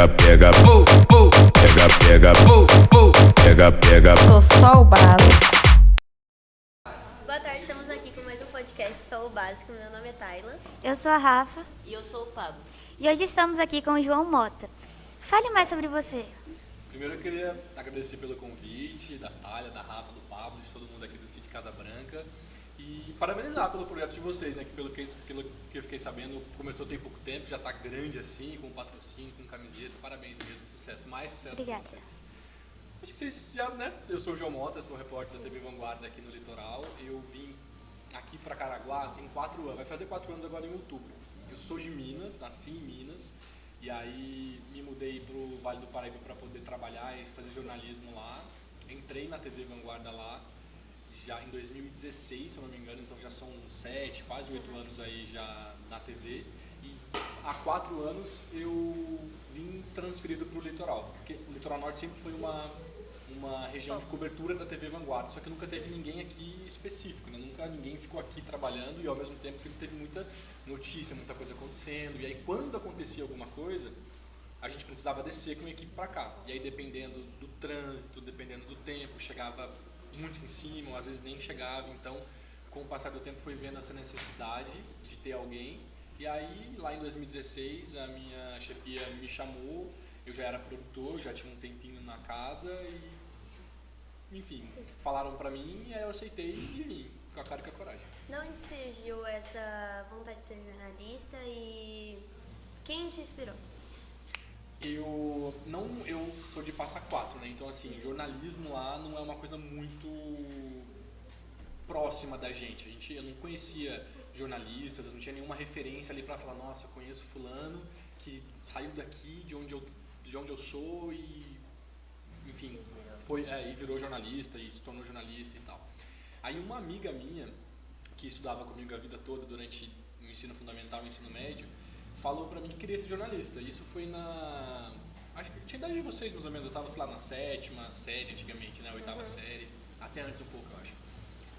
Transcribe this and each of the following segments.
pega, pega, pega, pega. Sou só o básico. Boa tarde, estamos aqui com mais um podcast Sou o Básico. Meu nome é Tayla. Eu sou a Rafa. E eu sou o Pablo. E hoje estamos aqui com o João Mota. Fale mais sobre você. Primeiro eu queria agradecer pelo convite da Thalia, da Rafa, do Pablo, de todo mundo aqui do Sítio Casa Branca e parabenizar pelo projeto de vocês, né, que pelo que eu fiquei sabendo começou tem pouco tempo, já está grande assim, com patrocínio, com camiseta, parabéns mesmo, sucesso, mais sucesso para vocês. Acho que vocês já, né, eu sou o João Mota, sou repórter da TV Vanguarda aqui no Litoral, eu vim aqui para Caraguá tem 4 anos, vai fazer 4 anos agora em outubro. Eu sou de Minas, nasci em Minas. E aí me mudei para o Vale do Paraíba para poder trabalhar e fazer jornalismo lá. Entrei na TV Vanguarda lá já em 2016, se eu não me engano, então já são 7, quase 8 anos aí já na TV. E há 4 anos eu vim transferido para o litoral, porque o Litoral Norte sempre foi uma região de cobertura da TV Vanguarda, só que nunca teve ninguém aqui específico, né? Nunca ninguém ficou aqui trabalhando e ao mesmo tempo sempre teve muita notícia, muita coisa acontecendo. E aí quando acontecia alguma coisa, a gente precisava descer com a equipe para cá. E aí dependendo do trânsito, dependendo do tempo, chegava muito em cima, ou às vezes nem chegava. Então, com o passar do tempo, foi vendo essa necessidade de ter alguém. E aí, lá em 2016, a minha chefia me chamou, eu já era produtor, já tinha um tempinho na casa e enfim, falaram pra mim e aí eu aceitei e vim, com a cara e com a coragem. De onde surgiu essa vontade de ser jornalista e quem te inspirou? Eu sou de Passa Quatro, né? Então assim, jornalismo lá não é uma coisa muito próxima da gente. Eu não conhecia jornalistas, eu não tinha nenhuma referência ali pra falar, nossa, eu conheço fulano que saiu daqui de onde eu sou e enfim, e virou jornalista e se tornou jornalista e tal. Aí uma amiga minha, que estudava comigo a vida toda durante o ensino fundamental e o ensino médio, falou pra mim que queria ser jornalista. Isso foi acho que tinha idade de vocês mais ou menos, eu tava, sei lá, na 7ª série antigamente, né, 8ª série, até antes um pouco eu acho.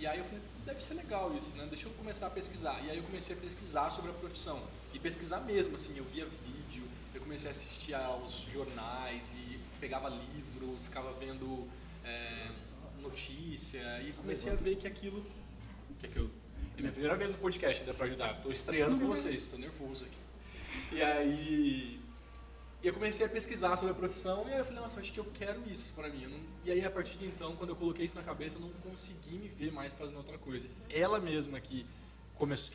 E aí eu falei, deve ser legal isso, né, deixa eu começar a pesquisar. E aí eu comecei a pesquisar sobre a profissão, e pesquisar mesmo, assim, eu via vídeo, eu comecei a assistir aos jornais e pegava livro, ficava vendo notícia e comecei a ver que aquilo... É minha primeira vez no podcast, ainda pra ajudar. Estou estreando com vocês, estou nervoso aqui. E aí eu comecei a pesquisar sobre a profissão e aí eu falei, nossa, acho que eu quero isso pra mim. E aí a partir de então, quando eu coloquei isso na cabeça, eu não consegui me ver mais fazendo outra coisa. Ela mesma que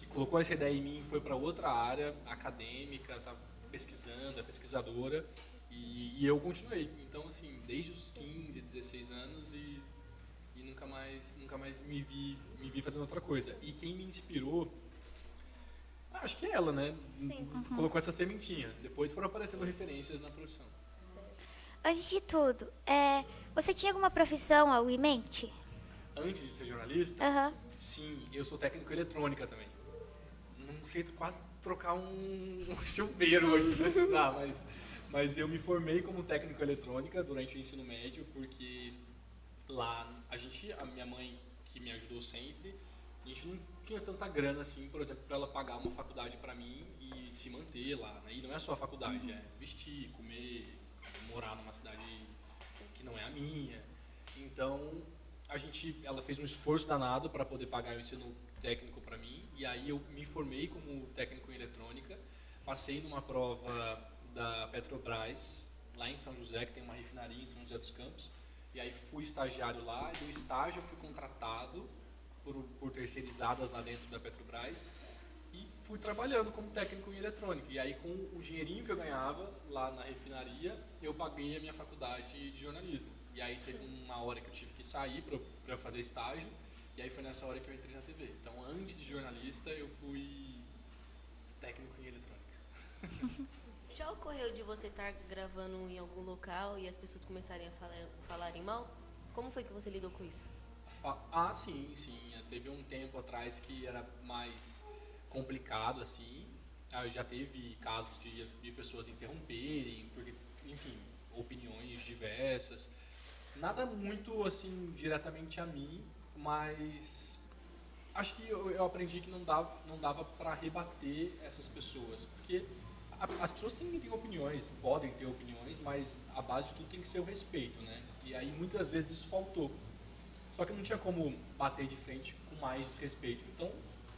colocou essa ideia em mim foi para outra área acadêmica, tá pesquisando, é pesquisadora. E eu continuei, então assim, desde os 15, 16 anos e nunca mais me vi fazendo outra coisa. E quem me inspirou, acho que é ela, né? Sim. Colocou essa sementinha, depois foram aparecendo referências na profissão. Antes de tudo, você tinha alguma profissão algo em mente? Antes de ser jornalista, sim, eu sou técnico em eletrônica também. Não sei quase trocar um chuveiro hoje se precisar, mas eu me formei como técnico em eletrônica durante o ensino médio, porque lá a minha mãe, que me ajudou sempre, a gente não tinha tanta grana assim, por exemplo, para ela pagar uma faculdade para mim e se manter lá, né? E não é só a faculdade, é vestir, comer, morar numa cidade que não é a minha. Então, ela fez um esforço danado para poder pagar o ensino técnico para mim, e aí eu me formei como técnico em eletrônica, passei numa prova da Petrobras, lá em São José, que tem uma refinaria em São José dos Campos, e aí fui estagiário lá, e do estágio eu fui contratado por terceirizadas lá dentro da Petrobras, e fui trabalhando como técnico em eletrônica. E aí com o dinheirinho que eu ganhava lá na refinaria, eu paguei a minha faculdade de jornalismo. E aí teve uma hora que eu tive que sair para fazer estágio, e aí foi nessa hora que eu entrei na TV. Então antes de jornalista, eu fui técnico em eletrônica. Já ocorreu de você estar gravando em algum local e as pessoas começarem a falarem mal? Como foi que você lidou com isso? Sim. Teve um tempo atrás que era mais complicado, assim. Já teve casos de pessoas interromperem, porque, enfim, opiniões diversas. Nada muito, assim, diretamente a mim, mas acho que eu aprendi que não dava para rebater essas pessoas, porque as pessoas têm opiniões, podem ter opiniões, mas a base de tudo tem que ser o respeito, né? E aí muitas vezes isso faltou. Só que não tinha como bater de frente com mais desrespeito. Então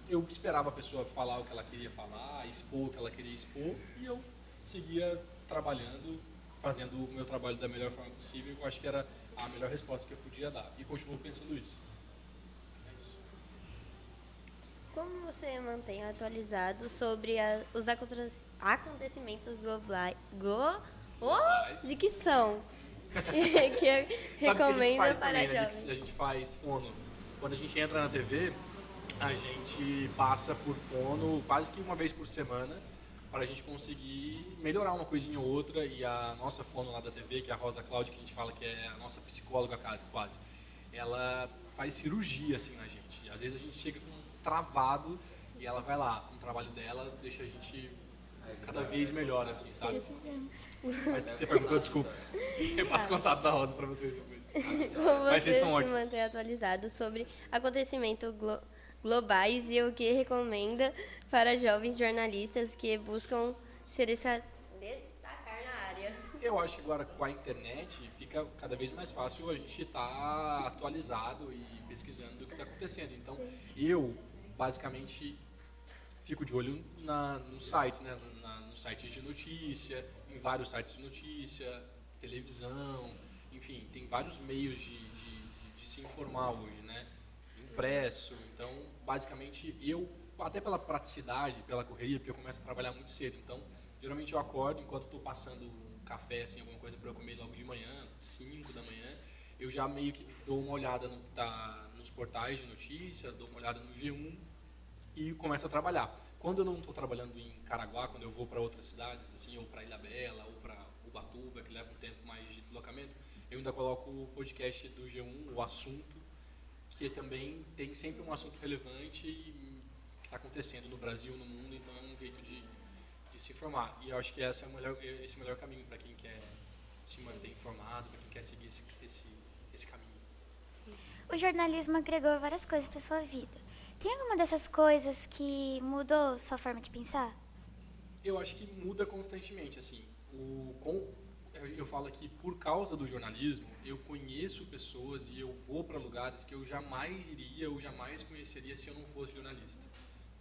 eu esperava a pessoa falar o que ela queria falar, expor o que ela queria expor, e eu seguia trabalhando, fazendo o meu trabalho da melhor forma possível. Eu acho que era a melhor resposta que eu podia dar. E continuo pensando isso. É isso. Como você mantém atualizado sobre os acontecimentos globais? De que são? Que recomenda para jovens. A gente faz fono. Quando a gente entra na TV, a gente passa por fono quase que uma vez por semana para a gente conseguir melhorar uma coisinha ou outra. E a nossa fono lá da TV, que é a Rosa Cláudia, que a gente fala que é a nossa psicóloga quase, ela faz cirurgia assim na gente. Às vezes a gente chega com um travado e ela vai lá, o trabalho dela deixa a gente cada vez melhor, assim, sabe? Precisamos. Mas você perguntou, desculpa. Eu passo contato da Rosa pra vocês depois. Como Mas você vocês se estão ótimos. mantém atualizado sobre acontecimentos globais e o que recomenda para jovens jornalistas que buscam se destacar na área? Eu acho que agora com a internet fica cada vez mais fácil a gente estar atualizado e pesquisando o que está acontecendo. Então, eu basicamente fico de olho nos sites, né? Nos sites de notícia, em vários sites de notícia, televisão, enfim, tem vários meios de se informar hoje, né? Impresso. Então, basicamente, eu, até pela praticidade, pela correria, porque eu começo a trabalhar muito cedo, então, geralmente eu acordo enquanto estou passando um café, assim, alguma coisa para eu comer logo de manhã, 5 da manhã, eu já meio que dou uma olhada nos portais de notícia, dou uma olhada no G1 e começo a trabalhar. Quando eu não estou trabalhando em Caraguá, quando eu vou para outras cidades, assim, ou para Ilhabela, ou para Ubatuba, que leva um tempo mais de deslocamento, eu ainda coloco o podcast do G1, o assunto, que também tem sempre um assunto relevante que está acontecendo no Brasil, no mundo, então é um jeito de se informar. E eu acho que esse é o melhor caminho para quem quer se manter informado, para quem quer seguir esse caminho. O jornalismo agregou várias coisas para sua vida. Tem alguma dessas coisas que mudou sua forma de pensar? Eu acho que muda constantemente, assim. Eu falo que por causa do jornalismo, eu conheço pessoas e eu vou para lugares que eu jamais iria ou jamais conheceria se eu não fosse jornalista,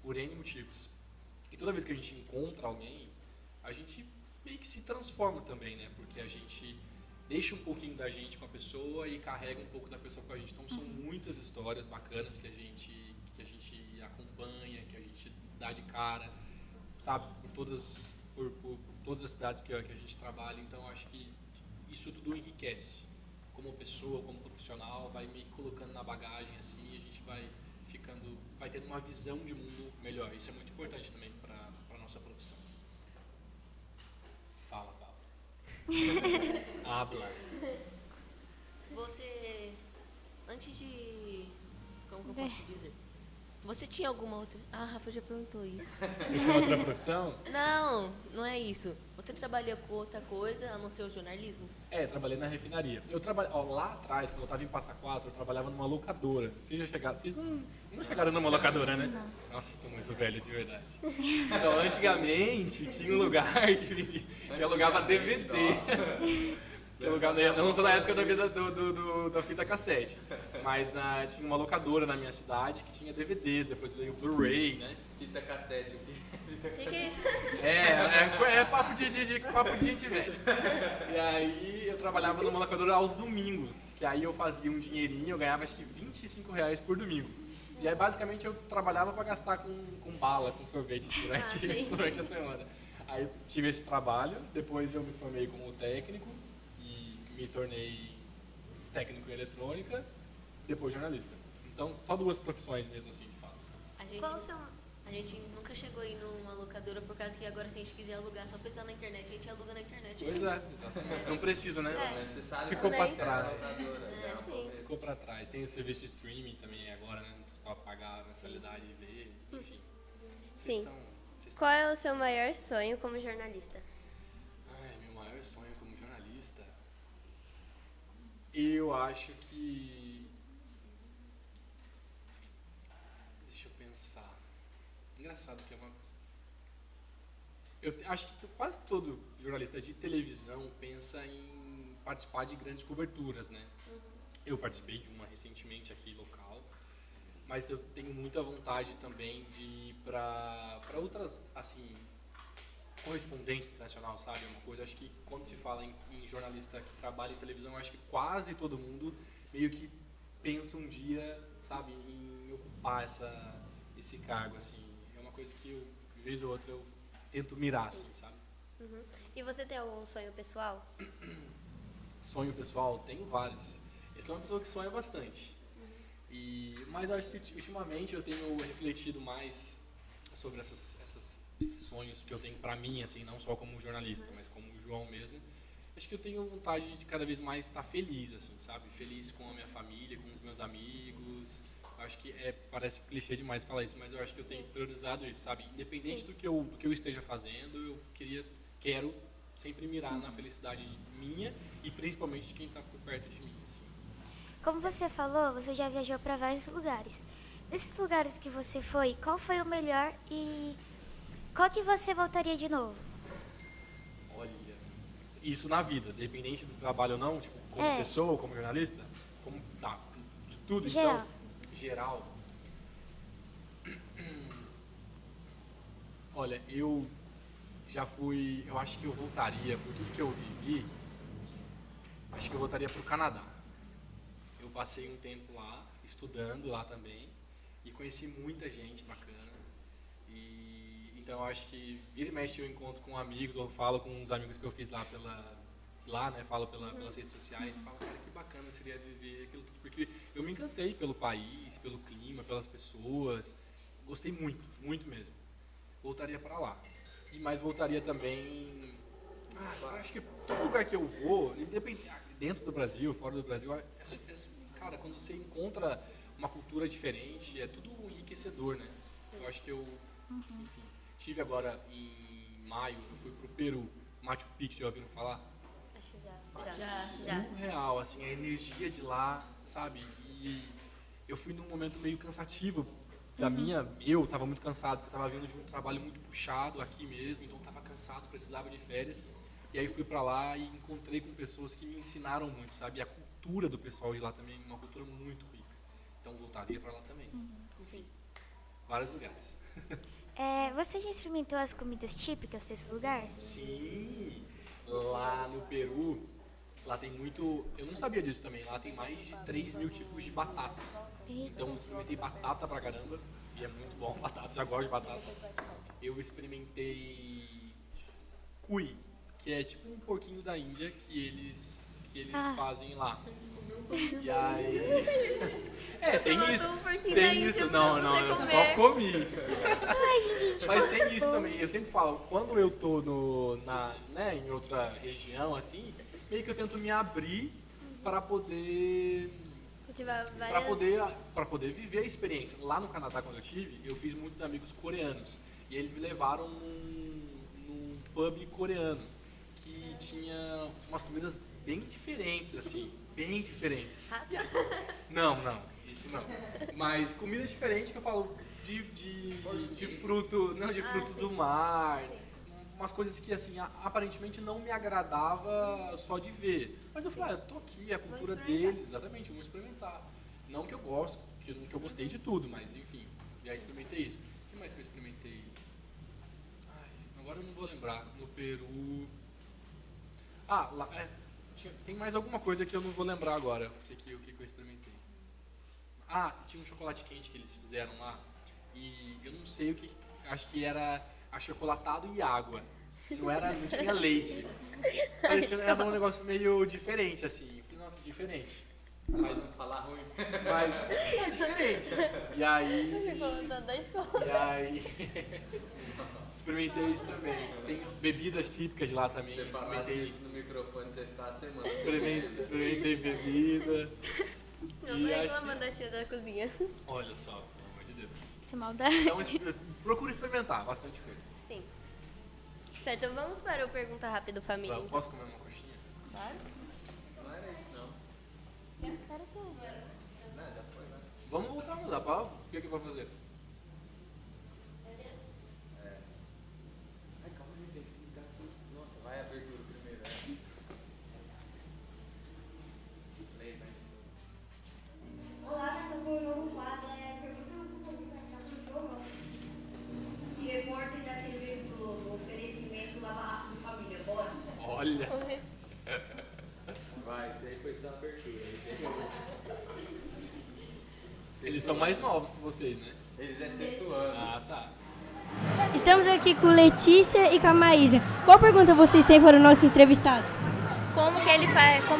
por N motivos. E toda vez que a gente encontra alguém, a gente meio que se transforma também, né? Porque a gente deixa um pouquinho da gente com a pessoa e carrega um pouco da pessoa com a gente. Então são muitas histórias bacanas que a gente acompanha, que a gente dá de cara, sabe, por todas as cidades que a gente trabalha. Então acho que isso tudo enriquece como pessoa, como profissional, vai me colocando na bagagem assim, e a gente vai tendo uma visão de mundo melhor. Isso é muito importante também para a nossa profissão. Fala, Paula. Habla. Você, antes de... Como que eu posso dizer? Você tinha alguma outra... Ah, a Rafa já perguntou isso. Você tinha outra profissão? Não é isso. Você trabalha com outra coisa a não ser o jornalismo? Trabalhei na refinaria. Lá atrás, quando eu estava em Passa Quatro, eu trabalhava numa locadora. Vocês não chegaram numa locadora, né? Não. Nossa, estou muito velho, de verdade. Então, antigamente, tinha um lugar que alugava DVD. Eu não sou da época da fita cassete, mas tinha uma locadora na minha cidade que tinha DVDs, depois veio o Blu-ray, né? Fita cassete, o quê? Que é isso? É papo de gente velha. E aí eu trabalhava numa locadora aos domingos, que aí eu fazia um dinheirinho, eu ganhava acho que R$25 por domingo. E aí basicamente eu trabalhava para gastar com bala, com sorvete durante a semana. Aí eu tive esse trabalho, depois eu me formei como técnico, me tornei técnico em eletrônica, depois jornalista. Então, só duas profissões mesmo assim, de fato. A gente nunca chegou aí numa locadora por causa que agora se a gente quiser alugar, só pesquisar na internet, a gente aluga na internet. Pois é, exatamente. Não precisa, né? Você sabe Ficou como é pra que é a trás. locadora, já no sim. começo. Ficou pra trás. Tem o serviço de streaming também agora, né? Não precisa só pagar a mensalidade e ver, enfim. Sim. Qual é o seu maior sonho como jornalista? Meu maior sonho como jornalista... Eu acho que... Deixa eu pensar. Engraçado que é uma... acho que quase todo jornalista de televisão pensa em participar de grandes coberturas, né? Eu participei de uma recentemente aqui local, mas eu tenho muita vontade também de ir para outras, assim, correspondente internacional, sabe? Uma coisa, acho que quando se fala em jornalista que trabalha em televisão, acho que quase todo mundo meio que pensa um dia, sabe, em ocupar esse cargo, assim. É uma coisa que eu, de vez ou outra, eu tento mirar, assim, sabe? Uhum. E você tem algum sonho pessoal? Sonho pessoal, tenho vários. Eu sou uma pessoa que sonha bastante. Mas acho que ultimamente eu tenho refletido mais sobre esses sonhos que eu tenho pra mim, assim, não só como jornalista, mas como João mesmo. Acho que eu tenho vontade de cada vez mais estar feliz, assim, sabe? Feliz com a minha família, com os meus amigos. Acho que parece clichê demais falar isso, mas eu acho que eu tenho priorizado isso, sabe? Independente do que eu esteja fazendo, eu quero sempre mirar na felicidade minha e principalmente de quem está por perto de mim, assim. Como você falou, você já viajou para vários lugares. Desses lugares que você foi, qual foi o melhor e qual que você voltaria de novo? Olha, isso na vida, independente do trabalho ou não, tipo, como pessoa, como jornalista, de tudo, Geral. então, geral. Olha, eu acho que eu voltaria, por tudo que eu vivi, acho que eu voltaria para o Canadá. Eu passei um tempo lá, estudando lá também, e conheci muita gente bacana. Então eu acho que vira e mexe eu encontro com amigos, ou falo com uns amigos que eu fiz né, falo pelas redes sociais, e falo, cara, que bacana seria viver aquilo tudo, porque eu me encantei pelo país, pelo clima, pelas pessoas, gostei muito, muito mesmo. Voltaria para lá. Mas voltaria também, eu acho que todo lugar que eu vou, dentro do Brasil, fora do Brasil, cara, quando você encontra uma cultura diferente, é tudo enriquecedor, né? Sim. Eu acho que enfim, tive agora em maio, eu fui pro Peru, Machu Picchu, já ouviram falar? Acho que já. Surreal, assim, a energia de lá, sabe? E eu fui num momento meio cansativo eu tava muito cansado, porque eu tava vindo de um trabalho muito puxado aqui mesmo, então tava cansado, precisava de férias. E aí fui pra lá e encontrei com pessoas que me ensinaram muito, sabe? E a cultura do pessoal de lá também é uma cultura muito rica. Então voltaria pra lá também. Enfim, vários lugares. Você já experimentou as comidas típicas desse lugar? Sim, lá no Peru, lá tem muito, eu não sabia disso também, lá tem mais de 3 mil tipos de batata. Então eu experimentei batata pra caramba, e é muito bom batata, já gosto de batata. Eu experimentei cuy, que é tipo um porquinho da Índia que eles fazem lá. E aí... tem isso. Tem isso. Não, eu só comi. Mas tem isso também. Eu sempre falo, quando eu tô em outra região, assim, meio que eu tento me abrir para poder... Para poder viver a experiência. Lá no Canadá, quando eu tive, eu fiz muitos amigos coreanos. E eles me levaram num pub coreano, que tinha umas comidas bem diferentes, assim. Bem diferentes. Não, isso não. Mas comidas diferentes que eu falo de fruto, fruto do mar. Sim. Umas coisas que, assim, aparentemente não me agradava só de ver. Mas eu falei, eu tô aqui, é a cultura deles, exatamente, vamos experimentar. Não que eu gosto, que eu gostei de tudo, mas enfim, já experimentei isso. O que mais que eu experimentei? Agora eu não vou lembrar. No Peru... lá, tem mais alguma coisa que eu não vou lembrar agora, o que eu experimentei. Tinha um chocolate quente que eles fizeram lá, e eu não sei o que, acho que era achocolatado e água, não tinha leite. Era um negócio meio diferente, assim, nossa, diferente. Mas falar ruim. Mas é diferente. E aí experimentei isso também. Tem bebidas típicas de lá também. Se você falasse isso no microfone, você ia ficar a semana. Experimentei bebida. Eu tô reclamando da tia da cozinha. Olha só, pelo amor de Deus. Isso é maldade. Então, procura experimentar bastante coisa. Sim. Certo, vamos para o Pergunta Rápido Família. Eu posso comer uma coxinha? Claro. Não era isso, não. Não, já foi, né? Vamos voltar a mudar, Paulo. O que eu vou fazer? Ai, calma aí, tem Olha. Vai, isso aí foi só a abertura. Eles são mais novos que vocês, né? Eles é sexto ano. Ah, tá. Estamos aqui com Letícia e com a Maísa. Qual pergunta vocês têm para o nosso entrevistado? Como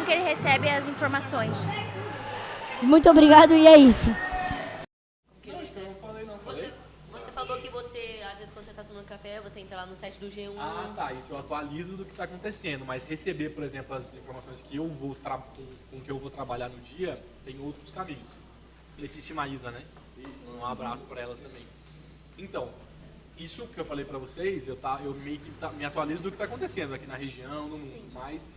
que ele recebe as informações? Muito obrigado e é isso. Não, isso eu não falei, não. Falei? Você falou que você, às vezes, quando você tá tomando café, você entra lá no site do G1. Ah, tá. Isso eu atualizo do que está acontecendo. Mas receber, por exemplo, as informações que eu vou com que eu vou trabalhar no dia, tem outros caminhos. Letícia e Maísa, né? Isso. Um abraço para elas também. Então, isso que eu falei para vocês, eu meio que me atualizo do que está acontecendo aqui na região, no mundo. Mas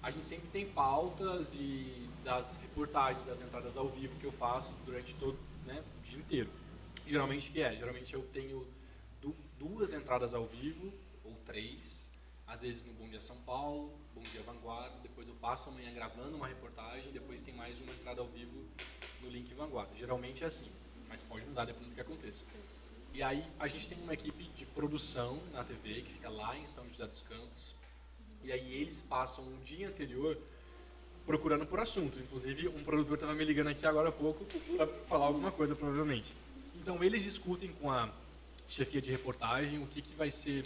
a gente sempre tem pautas e das reportagens, das entradas ao vivo que eu faço durante todo, né, o dia inteiro. Geralmente eu tenho duas entradas ao vivo, ou 3, às vezes no Bom Dia São Paulo, Bom Dia Vanguarda, depois eu passo amanhã gravando uma reportagem, depois tem mais uma entrada ao vivo no Link Vanguarda. Geralmente é assim, mas pode mudar dependendo do que aconteça. E aí a gente tem uma equipe de produção na TV que fica lá em São José dos Campos, e aí eles passam o dia anterior procurando por assunto. Inclusive, um produtor estava me ligando aqui agora há pouco para falar alguma coisa, provavelmente. Então, eles discutem com a chefia de reportagem o que vai ser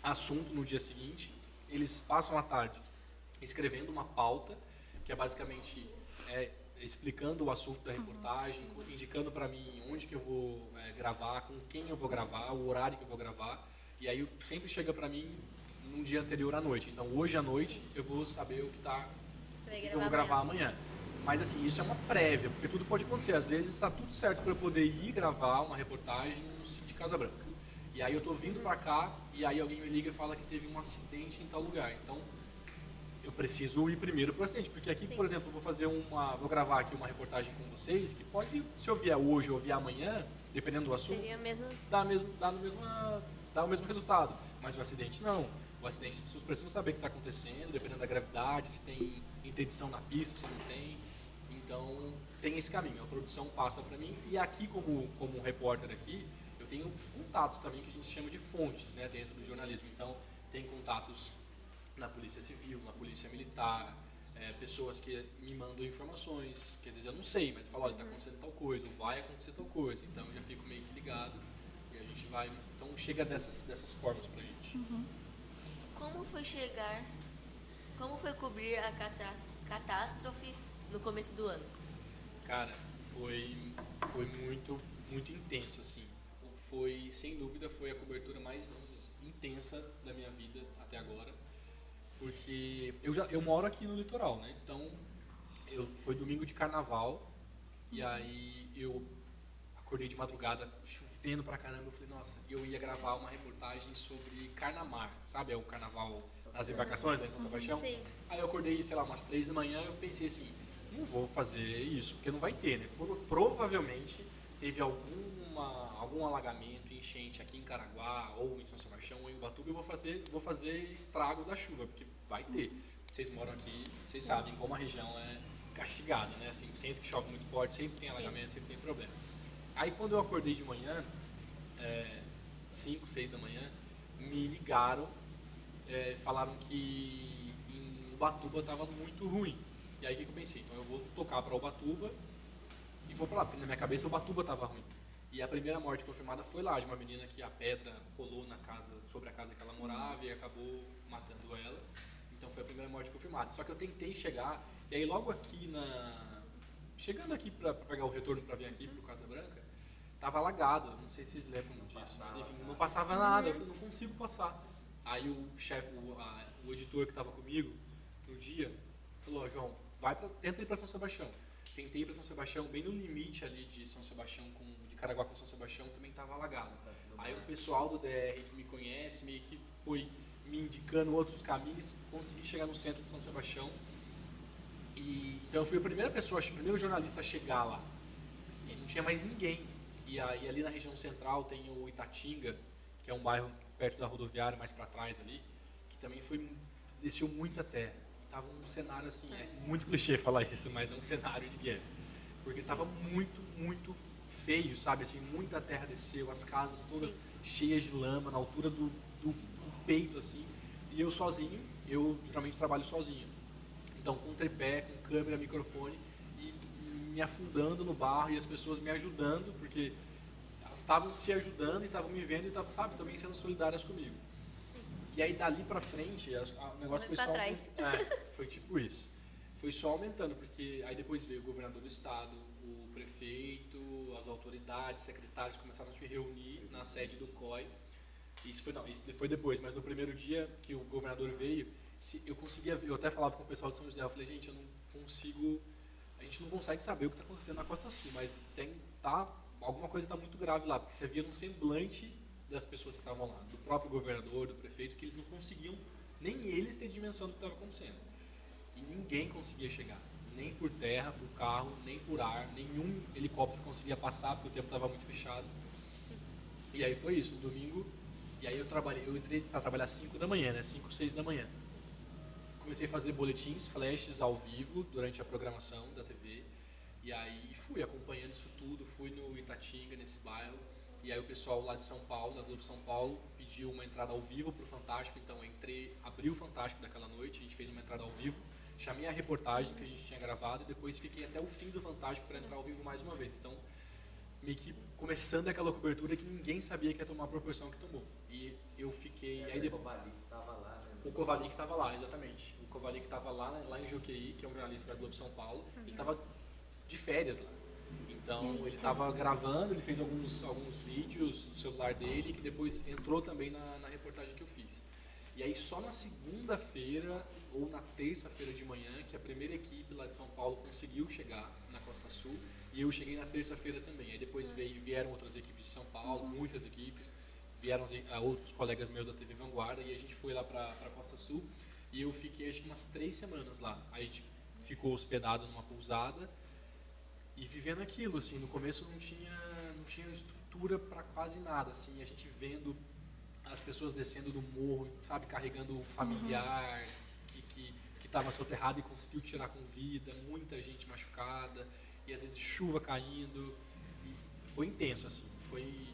assunto no dia seguinte. Eles passam a tarde escrevendo uma pauta, que é basicamente explicando o assunto da reportagem, indicando para mim onde que eu vou gravar, com quem eu vou gravar, o horário que eu vou gravar. E aí sempre chega para mim num dia anterior à noite. Então, hoje à noite, eu vou saber o que eu vou gravar amanhã. Mas assim, isso é uma prévia, porque tudo pode acontecer. Às vezes está tudo certo para eu poder ir gravar uma reportagem no sítio de Casa Branca. E aí eu estou vindo para cá e aí alguém me liga e fala que teve um acidente em tal lugar. Então eu preciso ir primeiro para o acidente, porque aqui, por exemplo, vou gravar aqui uma reportagem com vocês que pode, se eu vier hoje ou vier amanhã, dependendo do assunto, dá o mesmo resultado. Mas o acidente não. O acidente, as pessoas precisam saber o que está acontecendo, dependendo da gravidade, se tem interdição na pista, se não tem. Então, tem esse caminho. A produção passa para mim. E aqui, como repórter aqui, eu tenho contatos também que a gente chama de fontes, né, dentro do jornalismo. Então, tem contatos na Polícia Civil, na Polícia Militar, pessoas que me mandam informações, que às vezes eu não sei, mas falam, olha, está acontecendo tal coisa, ou vai acontecer tal coisa. Então, eu já fico meio que ligado e a gente vai... Então, chega dessas formas para a gente. Como foi cobrir a catástrofe no começo do ano? Cara, foi muito, muito intenso, assim. Sem dúvida, foi a cobertura mais intensa da minha vida até agora, porque eu moro aqui no litoral, né? Então, foi domingo de carnaval, e aí eu acordei de madrugada, chovendo pra caramba, eu falei, nossa, eu ia gravar uma reportagem sobre Carnamar, sabe? É o carnaval das embarcações, né, em São Sebastião. Sim. Aí eu acordei, sei lá, umas 3 da manhã, eu pensei assim, não vou fazer isso, porque não vai ter, né? Provavelmente teve algum alagamento, enchente aqui em Caraguá, ou em São Sebastião, ou em Ubatuba, eu vou fazer estrago da chuva, porque vai ter. Vocês moram aqui, vocês sabem como a região é castigada, né? Assim, sempre que chove muito forte, sempre tem alagamento, sempre tem problema. Aí quando eu acordei de manhã, 5, 6 da manhã, me ligaram, falaram que em Ubatuba estava muito ruim. E aí o que eu pensei? Então eu vou tocar para Ubatuba e vou para lá, porque na minha cabeça Ubatuba estava ruim. E a primeira morte confirmada foi lá, de uma menina que a pedra rolou sobre a casa que ela morava e acabou matando ela. Então foi a primeira morte confirmada. Só que eu tentei chegar, e aí logo aqui chegando aqui para pegar o retorno para vir aqui para o Casa Branca, tava alagado, não sei se vocês lembram disso, mas enfim, não passava nada, eu falei, não consigo passar. Aí o chefe, o editor que estava comigo no dia, falou, João, tenta ir para São Sebastião. Tentei ir para São Sebastião, bem no limite ali de São Sebastião, de Caraguá com São Sebastião, também estava alagado. Aí o pessoal do DR que me conhece, meio que foi me indicando outros caminhos, consegui chegar no centro de São Sebastião. Então eu fui a primeira pessoa, o primeiro jornalista a chegar lá. E não tinha mais ninguém. E aí ali na região central tem o Itatinga, que é um bairro perto da rodoviária, mais para trás ali, que também desceu muita terra. Tava um cenário assim, é muito clichê falar isso, mas é um cenário de guerra. Porque estava muito, muito feio, sabe? Assim, muita terra desceu, as casas todas cheias de lama, na altura do peito, assim. E eu sozinho, eu geralmente trabalho sozinho. Então, com tripé, com câmera, microfone, e me afundando no barro e as pessoas me ajudando, porque elas estavam se ajudando e estavam me vendo e estavam, sabe, também sendo solidárias comigo. E aí, dali pra frente, o negócio foi Pra só... trás. Foi tipo isso. Foi só aumentando, porque aí depois veio o governador do estado, o prefeito, as autoridades, secretários começaram a se reunir na sede do COI. Isso foi depois, mas no primeiro dia que o governador veio, eu até falava com o pessoal de São José, eu falei, gente, a gente não consegue saber o que está acontecendo na Costa Sul, mas alguma coisa está muito grave lá, porque você via no semblante das pessoas que estavam lá, do próprio governador, do prefeito, que eles não conseguiam, nem eles ter dimensão do que estava acontecendo. E ninguém conseguia chegar, nem por terra, por carro, nem por ar, nenhum helicóptero conseguia passar, porque o tempo estava muito fechado. E aí foi isso, no domingo, e aí eu entrei para trabalhar às 5 da manhã, né, 5, 6 da manhã. Comecei a fazer boletins, flashes ao vivo durante a programação da TV, e aí fui acompanhando isso tudo, fui no Itatinga, nesse bairro, e aí o pessoal lá de São Paulo, da Globo São Paulo, pediu uma entrada ao vivo para o Fantástico, então abri o Fantástico daquela noite, a gente fez uma entrada ao vivo, chamei a reportagem que a gente tinha gravado e depois fiquei até o fim do Fantástico para entrar ao vivo mais uma vez. Então, meio que começando aquela cobertura que ninguém sabia que ia tomar a proporção que tomou. E eu fiquei... Aí depois, o Kovalik estava lá, exatamente. O Kovalik estava lá em Joqueí, que é um jornalista da Globo São Paulo. Ele estava de férias lá. Então, ele estava gravando, ele fez alguns vídeos no celular dele, que depois entrou também na reportagem que eu fiz. E aí, só na segunda-feira ou na terça-feira de manhã, que a primeira equipe lá de São Paulo conseguiu chegar na Costa Sul, e eu cheguei na terça-feira também. Aí depois vieram outras equipes de São Paulo, muitas equipes, vieram outros colegas meus da TV Vanguarda, e a gente foi lá para a Costa Sul, e eu fiquei acho que umas 3 semanas lá. Aí a gente ficou hospedado numa pousada, e vivendo aquilo, assim, no começo não tinha estrutura para quase nada, assim, a gente vendo as pessoas descendo do morro, sabe, carregando o familiar que estava soterrado e conseguiu tirar com vida, muita gente machucada, e às vezes chuva caindo, e foi intenso, assim, foi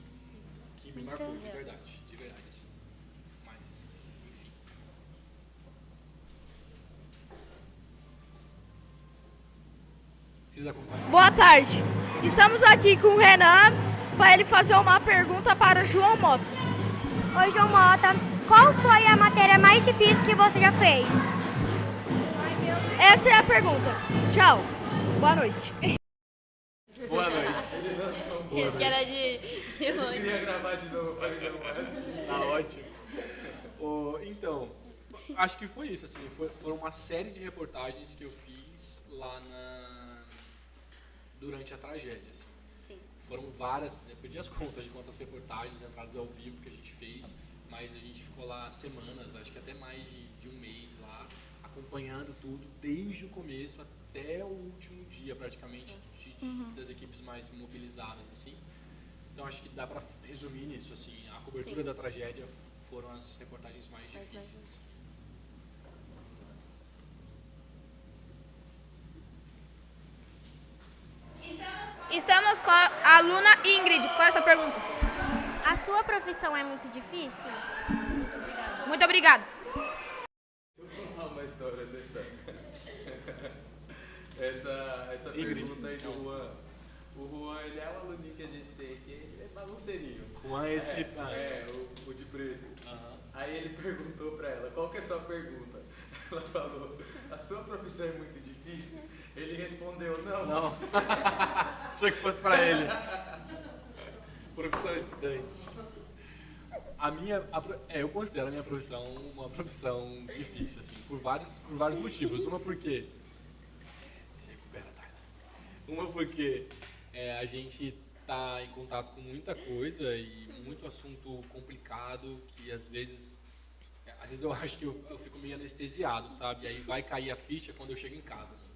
que me marcou de verdade, assim, mas, enfim. Vocês acompanham? Boa tarde. Estamos aqui com o Renan para ele fazer uma pergunta para o João Mota. Oi, João Mota. Qual foi a matéria mais difícil que você já fez? Essa é a pergunta. Tchau. Boa noite. Boa noite. Esse que era de Eu queria gravar de novo para ele não Tá ótimo. Então, acho que foi isso, assim, foram uma série de reportagens que eu fiz lá durante a tragédia, assim. Sim. Foram várias, eu perdi as contas de quantas reportagens, entradas ao vivo que a gente fez, mas a gente ficou lá semanas, acho que até mais de um mês lá, acompanhando tudo, desde o começo até o último dia, praticamente, das equipes mais mobilizadas, assim. Então, acho que dá para resumir nisso, assim, a cobertura da tragédia foram as reportagens mais difíceis. Estamos com a aluna Ingrid. Qual é a sua pergunta? A sua profissão é muito difícil? Muito obrigado. Eu vou contar uma história essa pergunta aí do Juan. O Juan, ele é um aluninho que a gente tem aqui, ele é bagunceirinho. Juan é esse que... o de preto. Aí ele perguntou pra ela, qual que é a sua pergunta? Ela falou, a sua profissão é muito difícil? Ele respondeu, não. Achei que fosse pra ele. Profissão estudante. Eu considero a minha profissão uma profissão difícil, assim, por vários motivos. Uma porque... Se recupera, tá? Uma porque a gente tá em contato com muita coisa e muito assunto complicado que às vezes eu acho que eu fico meio anestesiado, sabe? E aí vai cair a ficha quando eu chego em casa, assim.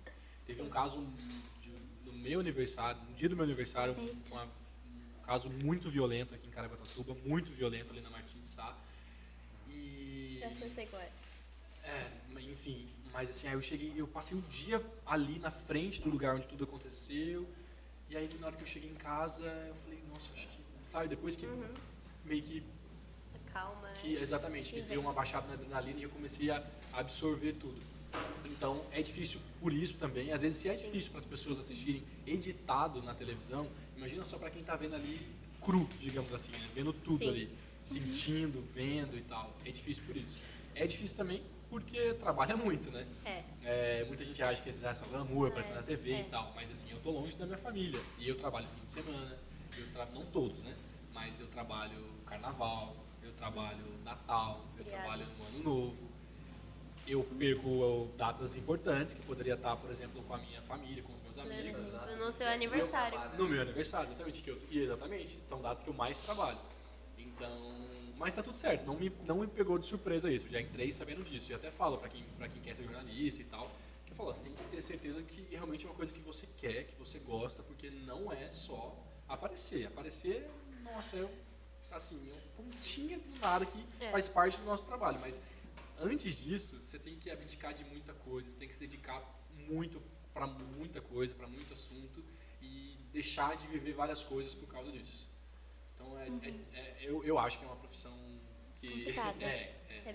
Teve um caso no meu aniversário, no dia do meu aniversário, um caso muito violento aqui em Caraguatatuba, muito violento ali na Martins de Sá. E... Acho que eu sei qual é. Enfim, mas assim, aí eu passei o dia ali na frente do lugar onde tudo aconteceu, e aí na hora que eu cheguei em casa, eu falei, nossa, acho que, sabe, depois que meio que calma, né? Exatamente, que deu uma baixada na adrenalina e eu comecei a absorver tudo. Então, é difícil por isso também. Às vezes, se é difícil para as pessoas assistirem editado na televisão, imagina só para quem está vendo ali cru, digamos assim, né? Vendo tudo ali, sentindo, vendo e tal. É difícil por isso. É difícil também porque trabalha muito, né? Muita gente acha que é só glamour, aparecer na TV e tal, mas assim, eu tô longe da minha família e eu trabalho fim de semana, não todos, né? Mas eu trabalho Carnaval, eu trabalho Natal, eu trabalho no Ano Novo. Eu perco datas importantes que poderia estar, por exemplo, com a minha família, com os meus amigos. No seu aniversário. No meu aniversário, exatamente. Exatamente, são datas que eu mais trabalho. Então, mas tá tudo certo, não me pegou de surpresa isso. Eu já entrei sabendo disso. E até falo para quem quer ser jornalista e tal, que eu falo, você tem que ter certeza que realmente é uma coisa que você quer, que você gosta, porque não é só aparecer. Aparecer, nossa, é uma pontinha do nada que faz parte do nosso trabalho. Mas antes disso, você tem que abdicar de muita coisa, você tem que se dedicar muito para muita coisa, para muito assunto e deixar de viver várias coisas por causa disso. Então, eu acho que é uma profissão que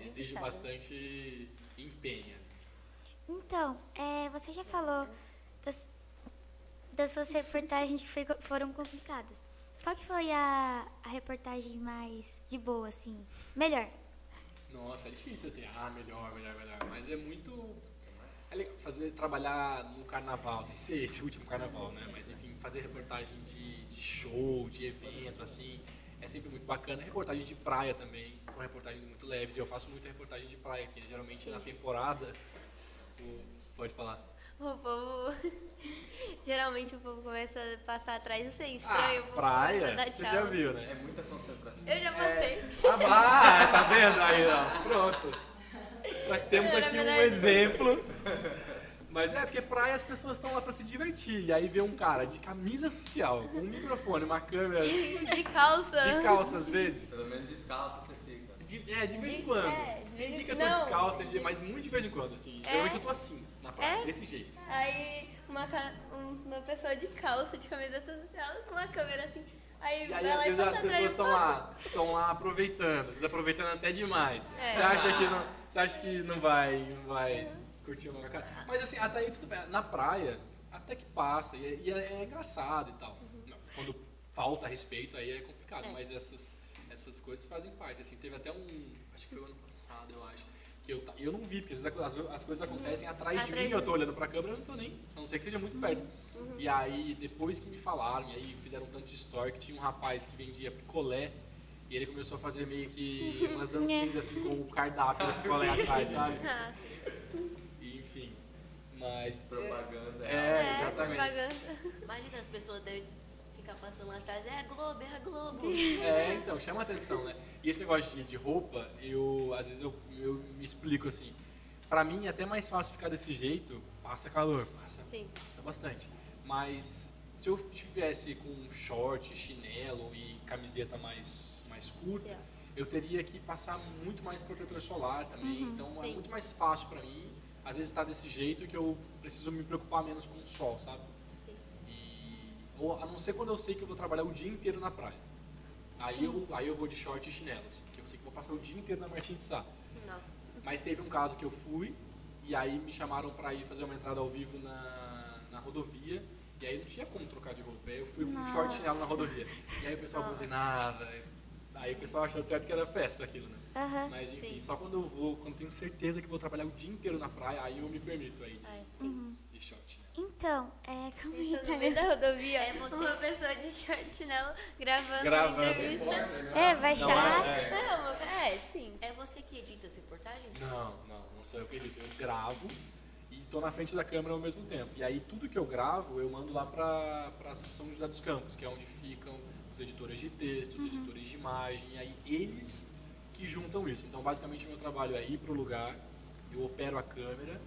exige bastante empenho. Então, você já falou das suas reportagens que foram complicadas. Qual que foi a reportagem mais de boa, assim? Melhor? Nossa, é difícil ter, melhor, mas é muito... É legal trabalhar no carnaval, sem ser esse último carnaval, né? Mas enfim, fazer reportagem de show, de evento, assim, é sempre muito bacana. Reportagem de praia também, são reportagens muito leves, e eu faço muita reportagem de praia aqui, geralmente na temporada. Pode falar. O povo... Geralmente o povo começa a passar atrás, não sei, estranho. Praia? Dar tchau, você já viu, né? É muita concentração. Eu já passei. Tá vendo aí, ó? Pronto. Temos aqui um exemplo. Mas porque praia as pessoas estão lá pra se divertir. E aí vê um cara de camisa social, com um microfone, uma câmera. De calça. De calça às vezes. Pelo menos descalço você fica. De vez em quando. Tem dia que eu tô descalço, mas muito de vez em quando, assim. Geralmente eu tô assim, na praia, desse jeito. Aí uma pessoa de calça, de camisa social, com uma câmera assim. Aí e aí às vezes as pessoas estão lá aproveitando, vocês aproveitando até demais. Você acha que não vai curtir uma cara? Mas assim, até aí tudo bem. Na praia, até que passa, e é engraçado e tal. Quando falta respeito, aí é complicado, mas essas coisas fazem parte. Assim, teve até acho que foi o ano passado, eu acho, que eu não vi, porque às vezes as coisas acontecem atrás de mim, eu tô olhando pra câmera e não tô nem, a não ser que seja muito perto. E aí, depois que me falaram, e aí fizeram um tanto de story, que tinha um rapaz que vendia picolé, e ele começou a fazer meio que umas dancinhas assim, com o cardápio do picolé atrás, sabe? E, enfim, mas... Propaganda. Exatamente. Propaganda. Imagina, as pessoas devem ficar passando lá atrás, é a Globo. Então, chama atenção, né? E esse negócio de roupa, às vezes eu me explico assim, pra mim é até mais fácil ficar desse jeito, passa calor, passa bastante. Mas se eu estivesse com short, chinelo e camiseta mais curta, eu teria que passar muito mais protetor solar também. Então é muito mais fácil pra mim, às vezes estar desse jeito, que eu preciso me preocupar menos com o sol, sabe? Ou a não ser quando eu sei que eu vou trabalhar o dia inteiro na praia. Aí eu vou de short e chinelos, que eu sei que vou passar o dia inteiro na Martim de Sá. Mas teve um caso que eu fui, e aí me chamaram pra ir fazer uma entrada ao vivo na rodovia, e aí não tinha como trocar de roupa. Aí eu fui com short e chinelo na rodovia. E aí o pessoal buzinava, aí o pessoal achou certo que era festa aquilo, né? Mas enfim, só quando tenho certeza que vou trabalhar o dia inteiro na praia, aí eu me permito aí de short. Então, Isso no meio da rodovia, uma pessoa de short e chinelo gravando entrevista. Vai chamar? Sim. É você que edita as reportagens? Não sou eu que edito. Eu gravo e tô na frente da câmera ao mesmo tempo. E aí tudo que eu gravo, eu mando lá pra São José dos Campos, que é onde ficam os editores de texto, os editores de imagem, e aí eles que juntam isso. Então, basicamente, o meu trabalho é ir pro lugar, eu opero a câmera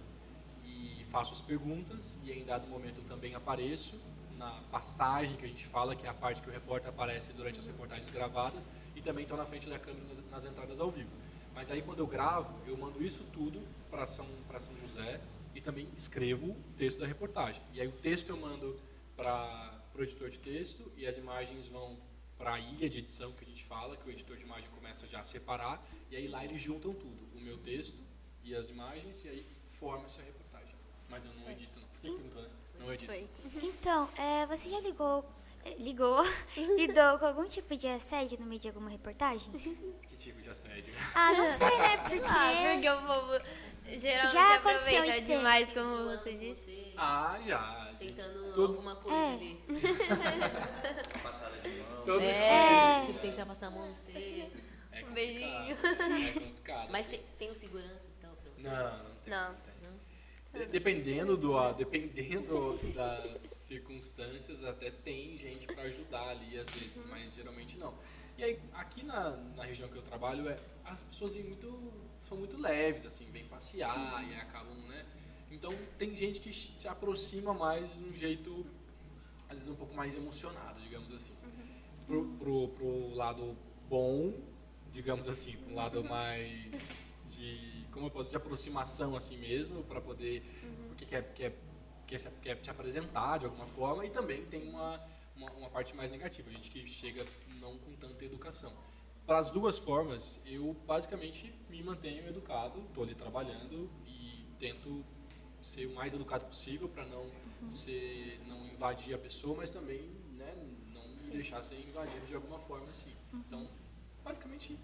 e faço as perguntas, e em dado momento eu também apareço na passagem que a gente fala, que é a parte que o repórter aparece durante as reportagens gravadas, e também estou na frente da câmera nas entradas ao vivo. Mas aí quando eu gravo, eu mando isso tudo para São José e também escrevo o texto da reportagem. E aí o texto eu mando para o editor de texto e as imagens vão para a ilha de edição que a gente fala, que o editor de imagem começa já a separar, e aí lá eles juntam tudo, o meu texto e as imagens, e aí forma-se a reportagem. Mas eu não edito, não. Você perguntou, né? Não edito. Então, você já lidou com algum tipo de assédio no meio de alguma reportagem? Que tipo de assédio? Ah, não sei, né? Porque... porque o povo geralmente Já aconteceu aproveita isso ter. demais, como você disse. Ah, já. Tentando alguma coisa ali. Passada de mão. Todo Tipo, tentar passar a mão, não sei. É complicado. beijinho. É complicado. Mas assim. tem os seguranças e tal pra você? Não tem. Não. Dependendo das circunstâncias, até tem gente para ajudar ali às vezes, mas geralmente não. E aí, aqui na região que eu trabalho, as pessoas são muito leves, assim, vêm passear e acabam, né? Então, tem gente que se aproxima mais de um jeito, às vezes, um pouco mais emocionado, digamos assim. Pro lado bom, digamos assim, pro lado mais de aproximação assim mesmo, para poder, porque quer te apresentar de alguma forma, e também tem uma parte mais negativa, a gente que chega não com tanta educação. Para as duas formas, eu basicamente me mantenho educado, estou ali trabalhando e tento ser o mais educado possível para não invadir a pessoa, mas também, né, não deixar ser invadido de alguma forma assim. Então, basicamente,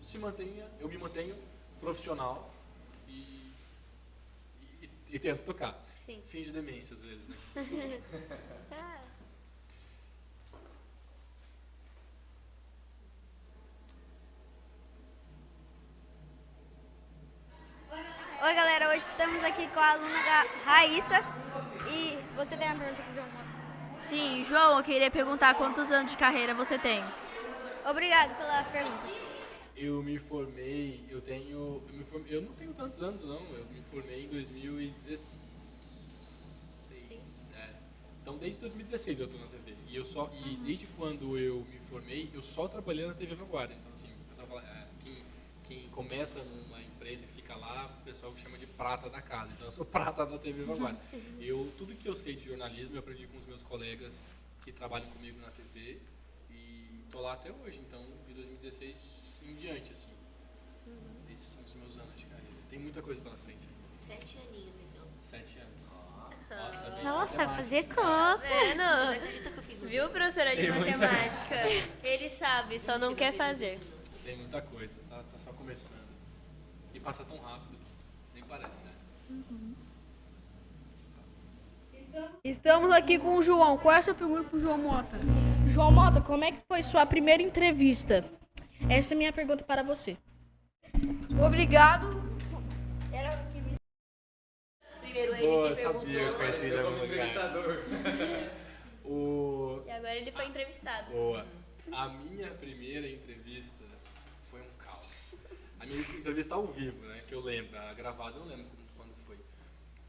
eu me mantenho profissional e tento tocar. Sim. Finge demência às vezes, né? Oi, galera. Hoje estamos aqui com a aluna da Raíssa. E você tem uma pergunta pro João Mota? Sim, João, eu queria perguntar quantos anos de carreira você tem? Obrigado pela pergunta. Eu não tenho tantos anos não, eu me formei em 2016. Então desde 2016 eu estou na TV. E desde quando eu me formei, eu só trabalhei na TV Vanguarda. Então assim, o pessoal fala, quem começa numa empresa e fica lá, o pessoal chama de prata da casa. Então eu sou prata da TV Vanguarda. Tudo que eu sei de jornalismo eu aprendi com os meus colegas que trabalham comigo na TV e estou lá até hoje. Então de 2016 em diante, assim. Esses são os meus anos de carreira. Tem muita coisa pela frente. 7 aninhos, então. 7 anos. Nossa, fazer conta. Você não acredita que eu fiz no Viu, professora de matemática? Ele sabe, só não quer fazer. Tem muita coisa, tá só começando. E passa tão rápido, nem parece, né? Estamos aqui com o João. Qual é a sua pergunta pro João Mota? João Mota, como é que foi sua primeira entrevista? Essa é a minha pergunta para você. Obrigado. Primeiro ele Boa, que perguntou. sabia, eu conheci ele em algum lugar. Entrevistador. E agora ele foi entrevistado. Boa. A minha primeira entrevista foi um caos. A minha entrevista ao vivo, né? Que eu lembro. A gravada eu não lembro quando foi.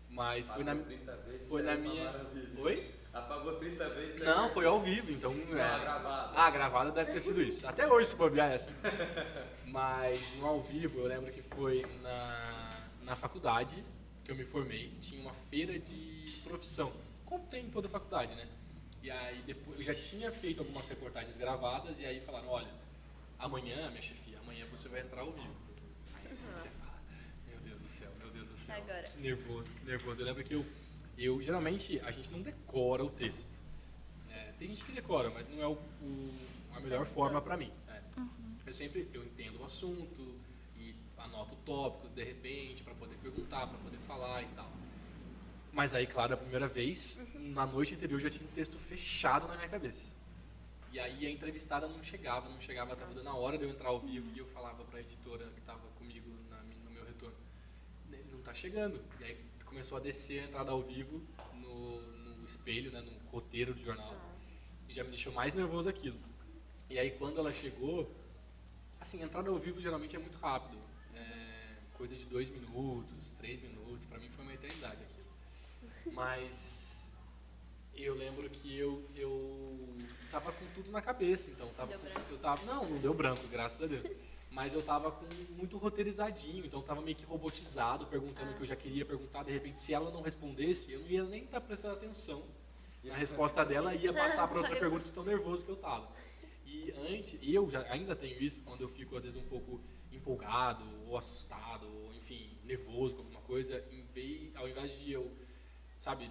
Mas foi na minha... Oi? Apagou 30 vezes. Não, foi ao vivo, então... gravada. A gravada deve ter sido isso. Até hoje se bobear é assim. Mas no ao vivo eu lembro que foi na faculdade que eu me formei. Tinha uma feira de profissão, como tem em toda a faculdade, né? E aí depois eu já tinha feito algumas reportagens gravadas e aí falaram, olha, amanhã, minha chefia, amanhã você vai entrar ao vivo. Aí você fala, meu Deus do céu. Agora. Que nervoso. Eu lembro que eu geralmente, a gente não decora o texto. Tem gente que decora, mas não é a melhor forma para mim. Eu entendo o assunto e anoto tópicos de repente para poder perguntar, para poder falar e tal. Mas aí, claro, a primeira vez, na noite anterior, eu já tinha um texto fechado na minha cabeça. E aí a entrevistada não chegava, estava dando a hora de eu entrar ao vivo e eu falava para a editora que estava comigo no meu retorno, não está chegando. E aí começou a descer a entrada ao vivo no espelho, né, no roteiro do jornal. E já me deixou mais nervoso aquilo. E aí quando ela chegou, assim, a entrada ao vivo geralmente é muito rápido. Coisa de 2 minutos, 3 minutos, para mim foi uma eternidade aquilo. Mas eu lembro que eu tava com tudo na cabeça, então não deu branco, graças a Deus. Mas eu tava com muito roteirizadinho, então eu tava meio que robotizado, perguntando o que eu já queria perguntar. De repente, se ela não respondesse, eu não ia nem estar prestando atenção na resposta dela, ia passar para outra pergunta de tão nervoso que eu tava. E eu ainda tenho isso quando eu fico, às vezes, um pouco empolgado, ou assustado, ou, enfim, nervoso com alguma coisa, ao invés de eu, sabe,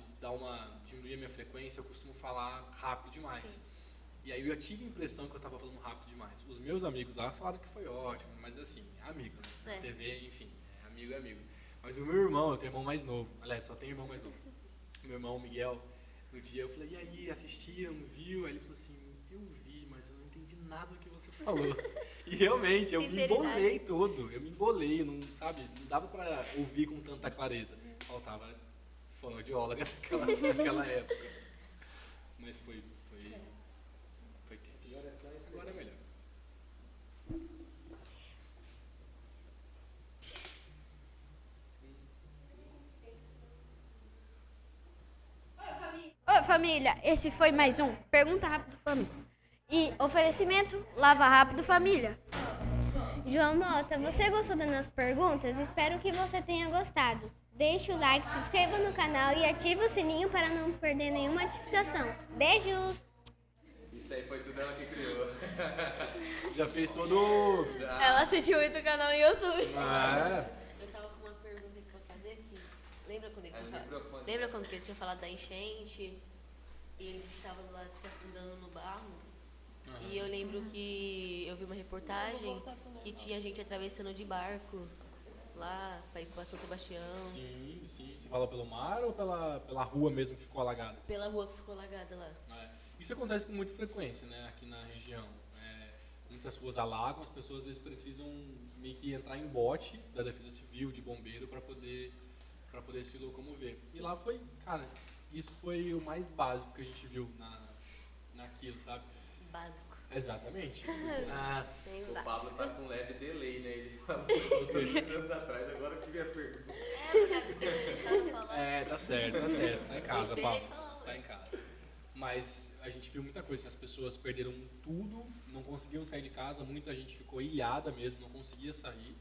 diminuir a minha frequência, eu costumo falar rápido demais. Sim. E aí eu já tive a impressão que eu estava falando rápido demais. Os meus amigos lá falaram que foi ótimo, mas assim, é amigo, né? TV, enfim, amigo é amigo. Mas o meu irmão, eu tenho irmão mais novo, aliás, só tenho irmão mais novo. Meu irmão, o Miguel, no dia eu falei, e aí, assistiram, viu? Aí ele falou assim, eu vi, mas eu não entendi nada do que você falou. E realmente, eu me embolei todo, eu me embolei, não, sabe, não dava pra ouvir com tanta clareza. Faltava fonoaudióloga naquela época. Mas foi tenso. Agora é melhor. Oi, família, esse foi mais um Pergunta Rápido Família. E oferecimento, Lava Rápido Família. João Mota, você gostou das nossas perguntas? Espero que você tenha gostado. Deixe o like, se inscreva no canal e ative o sininho para não perder nenhuma notificação. Beijos! Isso aí foi tudo ela que criou. Já fez todo... Ela assistiu muito o canal no YouTube. Eu tava com uma pergunta aqui pra fazer aqui. Lembra quando ele tinha falado da enchente? E ele estava lá se afundando no barro? E eu lembro que eu vi uma reportagem que tinha gente atravessando de barco lá pra ir pra São Sebastião. Sim. Você fala pelo mar ou pela rua mesmo que ficou alagada? Pela rua que ficou alagada lá. Isso acontece com muita frequência, né, aqui na região. Muitas ruas alagam, as pessoas às vezes precisam meio que entrar em bote da Defesa Civil, de bombeiro, para poder se locomover. E lá foi, cara, isso foi o mais básico que a gente viu naquilo, sabe? Básico. Exatamente. O Pablo tá com leve delay, né? Ele falou 2 anos atrás, agora que veio a pergunta. Tá certo. Tá em casa, Pablo. Tá em casa. Mas a gente viu muita coisa, as pessoas perderam tudo, não conseguiam sair de casa, muita gente ficou ilhada mesmo, não conseguia sair.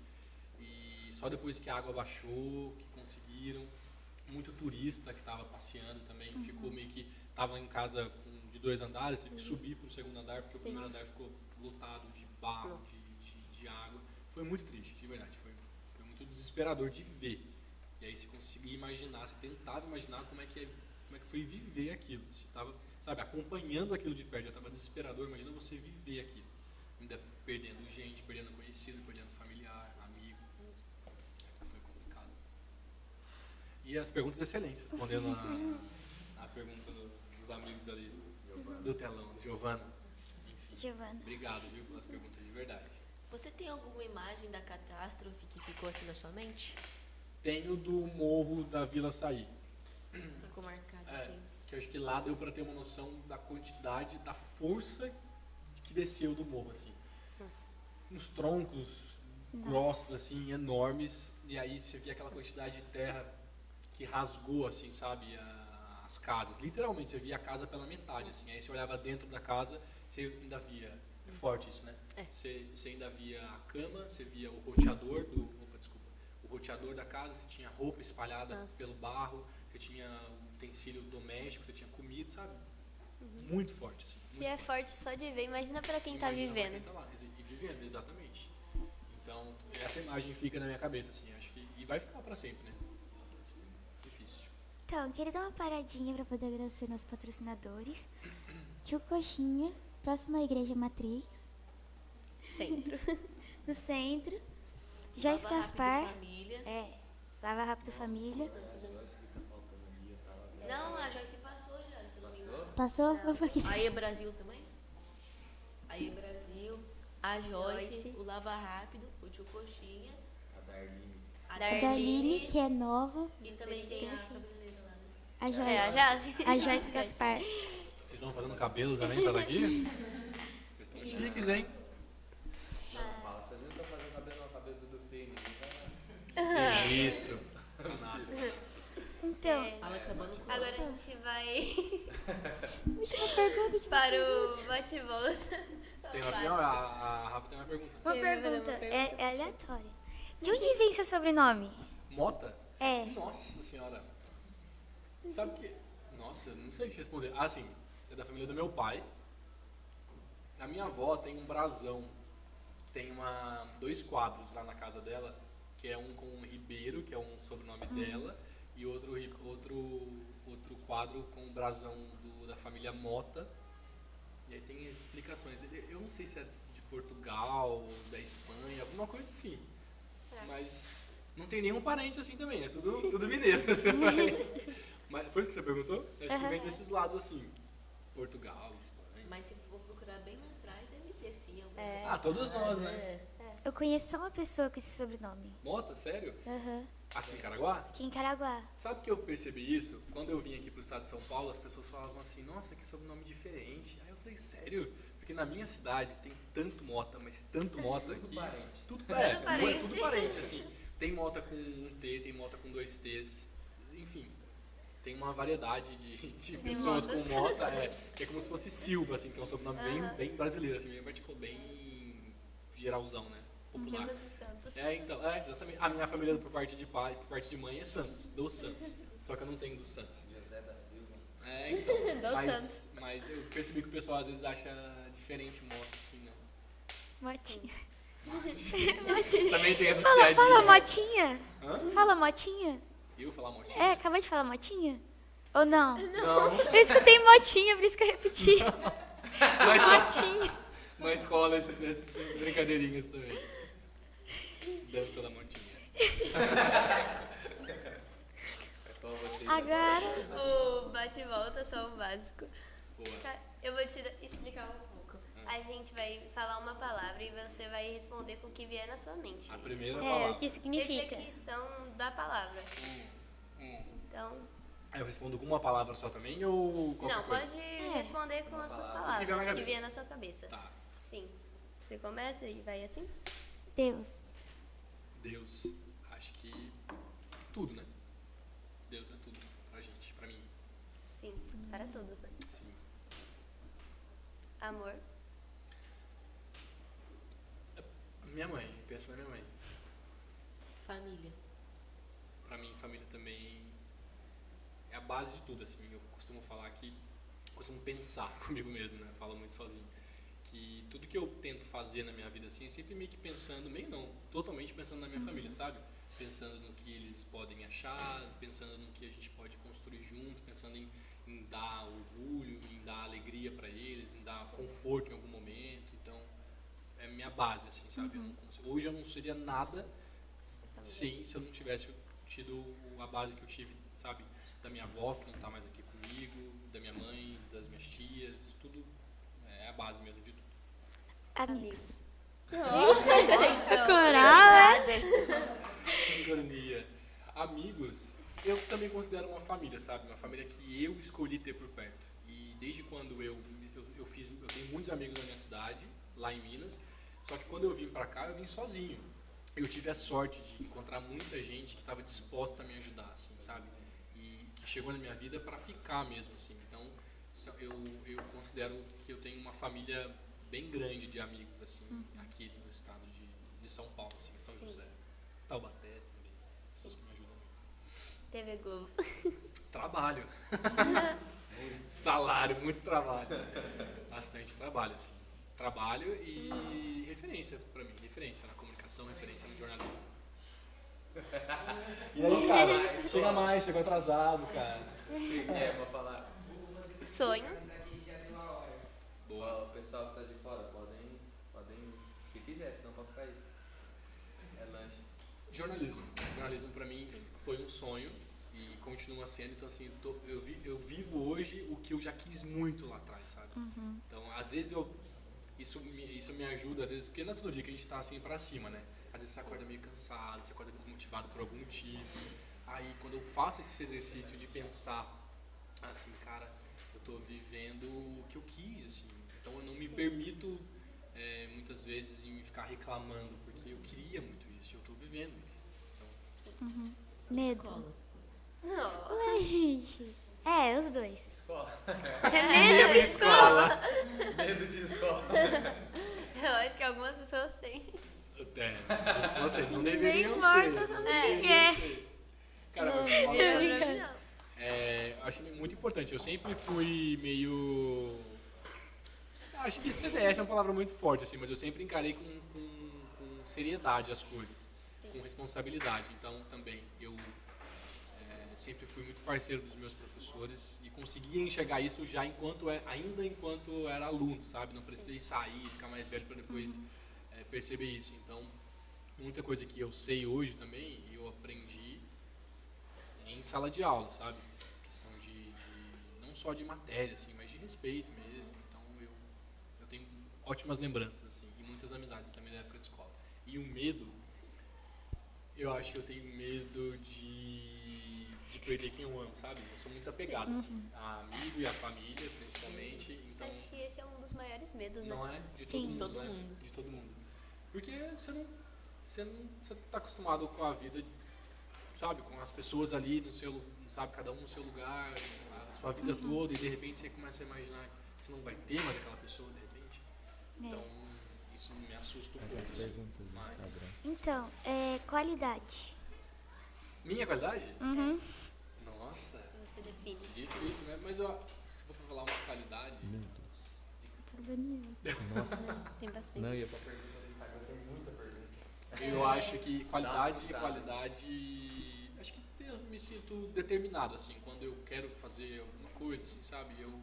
E só depois que a água baixou, que conseguiram. Muito turista que estava passeando também, ficou meio que... Estava em casa de 2 andares, teve que subir para o 2º andar, porque o primeiro andar ficou lotado de barro, de água. Foi muito triste, de verdade. Foi muito desesperador de ver. E aí você conseguia imaginar, você tentava imaginar como é que foi viver aquilo. Você estava, sabe, acompanhando aquilo de perto, já estava desesperador. Imagina você viver aquilo. Ainda perdendo gente, perdendo conhecido, perdendo familiar, amigo. Foi complicado. E as perguntas excelentes, respondendo a pergunta dos amigos ali do telão, Giovana. Enfim, obrigado, viu, pelas perguntas de verdade. Você tem alguma imagem da catástrofe que ficou assim na sua mente? Tenho do morro da Vila Saí. Ficou marcado assim. Que eu acho que lá deu para ter uma noção da quantidade, da força que desceu do morro, assim. Nossa. Uns troncos grossos, assim, enormes, e aí você via aquela quantidade de terra que rasgou, assim, sabe, as casas. Literalmente, você via a casa pela metade, assim. Aí você olhava dentro da casa, você ainda via... É forte isso, né? Você ainda via a cama, você via o roteador o roteador da casa, você tinha roupa espalhada pelo barro, você tinha utensílio doméstico, você tinha comida, sabe? Muito forte, assim. Se é forte só de ver, imagina para quem tá vivendo. Quem tá lá, e vivendo, exatamente. Então, essa imagem fica na minha cabeça, assim, acho que... E vai ficar para sempre, né? Difícil. Então, eu queria dar uma paradinha para poder agradecer nossos patrocinadores. Tio Coxinha, próxima à Igreja Matriz. No centro. Joyce Gaspar. Lava Rápido Família. Não, a Joyce passou já, se não me engano. Passou? Aí é Brasil também? Aí é Brasil, a Joyce, o Lava Rápido, o Tio Coxinha. A Darline, que é nova. E também tem a cabeleireira lá, né? A Joyce Gaspar. Vocês estão fazendo cabelo também, tá daqui? Vocês estão chiques, hein? Não, fala que vocês não estão fazendo cabelo na cabeça do Fênix. Isso. Então, agora a gente vai última pergunta para o bate-volta. Tem a Rafa tem uma pergunta. Uma pergunta, é aleatória. De onde vem seu sobrenome? Mota? É. Nossa senhora. Sabe que... Nossa, não sei te responder. Ah, sim. É da família do meu pai. A minha avó tem um brasão, tem dois quadros lá na casa dela, que é um com Ribeiro, que é um sobrenome dela, e outro quadro com o brasão da família Mota. E aí tem as explicações. Eu não sei se é de Portugal, da Espanha, alguma coisa assim. Mas não tem nenhum parente assim também, é tudo mineiro. Mas foi isso que você perguntou? Acho que vem desses lados assim, Portugal, Espanha. Mas se for procurar bem lá atrás, deve ter sim. Todos nós, né? Eu conheço só uma pessoa com esse sobrenome. Mota, sério? Aham. Aqui em Caraguá? Aqui em Caraguá. Sabe que eu percebi isso? Quando eu vim aqui pro estado de São Paulo, as pessoas falavam assim, nossa, que sobrenome diferente. Aí eu falei, sério? Porque na minha cidade tem tanto Mota, mas tanto Mota que... Tudo parente, assim. Tem Mota com um T, tem Mota com 2 T's, enfim. Tem uma variedade de pessoas com Mota, que é como se fosse Silva, assim, que é um sobrenome bem brasileiro, assim, bem geralzão, né? Popular. Silvas e Santos. Então, exatamente. A minha família, por parte de pai, por parte de mãe, é Santos, dos Santos. Só que eu não tenho dos Santos. José da Silva. Então. Santos. Mas eu percebi que o pessoal às vezes acha diferente Mota, assim, né? Motinha. Também tem essa Fala Motinha. Hã? Fala Motinha. Eu falar Motinha? Acabou de falar Motinha? Ou não? Não. Eu escutei Motinha, por isso que eu repeti. Motinha. Mas rola essas brincadeirinhas também. Dança da Motinha. Agora. O bate-volta, só o básico. Boa. Eu vou te explicar um pouco. A gente vai falar uma palavra e você vai responder com o que vier na sua mente. A primeira palavra. O que significa? Reflexão da palavra. Então... Eu respondo com uma palavra só também ou qualquer Não, coisa? pode responder com as suas palavras que vier na sua cabeça. Tá. Sim. Você começa e vai assim? Deus. Deus, acho que tudo, né? Deus é tudo pra gente, pra mim. Sim, para todos, né? Sim. Amor. Minha mãe, penso na minha mãe. Família. Pra mim, família também é a base de tudo, assim. Eu costumo falar que, costumo pensar comigo mesmo, né? Falo muito sozinho. Que tudo que eu tento fazer na minha vida, assim, é sempre meio que pensando, meio não, totalmente pensando na minha família, sabe? Pensando no que eles podem achar, pensando no que a gente pode construir junto, pensando em dar orgulho, em dar alegria pra eles, em dar conforto em algum momento. Então, é minha base, assim, sabe? Hoje eu não seria nada se eu não tivesse tido a base que eu tive, sabe? Da minha avó, que não tá mais aqui comigo, da minha mãe, das minhas tias, tudo é a base mesmo de tudo. Amigos. Coral, Sincronia. Amigos, eu também considero uma família, sabe? Uma família que eu escolhi ter por perto. E desde quando eu tenho muitos amigos na minha cidade, lá em Minas, só que quando eu vim pra cá, eu vim sozinho. Eu tive a sorte de encontrar muita gente que estava disposta a me ajudar, assim, sabe? E que chegou na minha vida para ficar mesmo, assim. Então, eu considero que eu tenho uma família bem grande de amigos, assim, aqui no estado de São Paulo, assim, São José, Taubaté também, pessoas que me ajudam muito. TV Globo. Trabalho. Salário, muito trabalho. Bastante trabalho, assim. Trabalho e referência pra mim, referência na comunicação, referência no jornalismo. E aí, cara, chega mais, chegou atrasado, cara. Pra falar. Sonho. Boa, o pessoal que tá de fora, podem, se quiser, senão pode ficar aí. É lanche. Jornalismo pra mim foi um sonho e continua sendo, então assim, eu vivo hoje o que eu já quis muito lá atrás, sabe? Então, às vezes isso me ajuda, às vezes, porque não é todo dia que a gente tá assim pra cima, né? Às vezes você acorda meio cansado, você acorda desmotivado por algum motivo. Aí quando eu faço esse exercício de pensar assim, cara, eu tô vivendo o que eu quis, assim. Então eu não me permito muitas vezes em ficar reclamando, porque eu queria muito isso, e eu tô vivendo isso. Então, Medo. Não. Ué, gente. Os dois. Escola. Medo de escola. Medo de escola. Eu acho que algumas pessoas têm. Vocês não deveriam Nem morta, só não ter. Cara, Não, mas eu vira pra mim, não. acho muito importante. Eu sempre fui meio... Acho que CDF é uma palavra muito forte, assim, mas eu sempre encarei com seriedade as coisas, com responsabilidade. Então, também, eu sempre fui muito parceiro dos meus professores e conseguia enxergar isso já ainda enquanto era aluno, sabe? Não precisei sair, ficar mais velho para depois perceber isso. Então, muita coisa que eu sei hoje também, eu aprendi em sala de aula, sabe? Questão de não só de matéria, assim, mas de respeito mesmo. Então, eu tenho ótimas lembranças, assim, e muitas amizades também da época de escola. E o medo, eu acho que eu tenho medo de perder quem eu amo, sabe? Eu sou muito apegado, assim, a amigo e a família, principalmente. Então, acho que esse é um dos maiores medos, né? não é? De todo mundo. De todo mundo. Porque você tá acostumado com a vida, sabe? Com as pessoas ali no seu, sabe? Cada um no seu lugar, a sua vida toda, e de repente você começa a imaginar que você não vai ter mais aquela pessoa, de repente. Então, isso me assusta um pouco, assim. Mas... Então, qualidade. Minha qualidade? Uhum. Nossa. Você define. Difícil, né? Mas se for pra falar uma qualidade... Nossa. Tem bastante. Não, ia pra pergunta do Instagram, tem muita pergunta. Eu acho que qualidade... Acho que eu me sinto determinado, assim, quando eu quero fazer alguma coisa, assim, sabe? Eu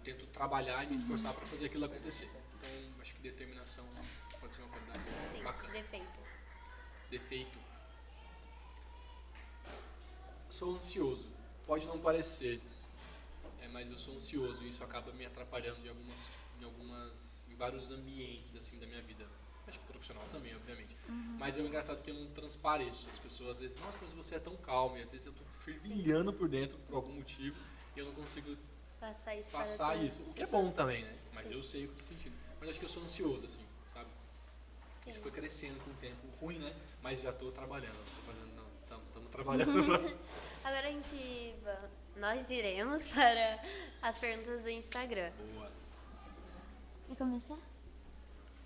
tento trabalhar e me esforçar pra fazer aquilo acontecer. Então, acho que determinação pode ser uma qualidade bacana. Defeito. Sou ansioso. Pode não parecer, mas eu sou ansioso e isso acaba me atrapalhando em vários ambientes, assim, da minha vida. Acho que profissional também, obviamente. Mas é engraçado que eu não transpareço. As pessoas às vezes, nossa, mas você é tão calmo. E às vezes eu tô fervilhando por dentro por algum motivo e eu não consigo passar isso. O que é bom também, né? Mas eu sei o que eu tô sentindo. Mas acho que eu sou ansioso, assim, sabe? Sim. Isso foi crescendo com o tempo. Ruim, né? Mas já tô trabalhando. Estamos trabalhando. Agora nós iremos para as perguntas do Instagram. Boa. Quer começar?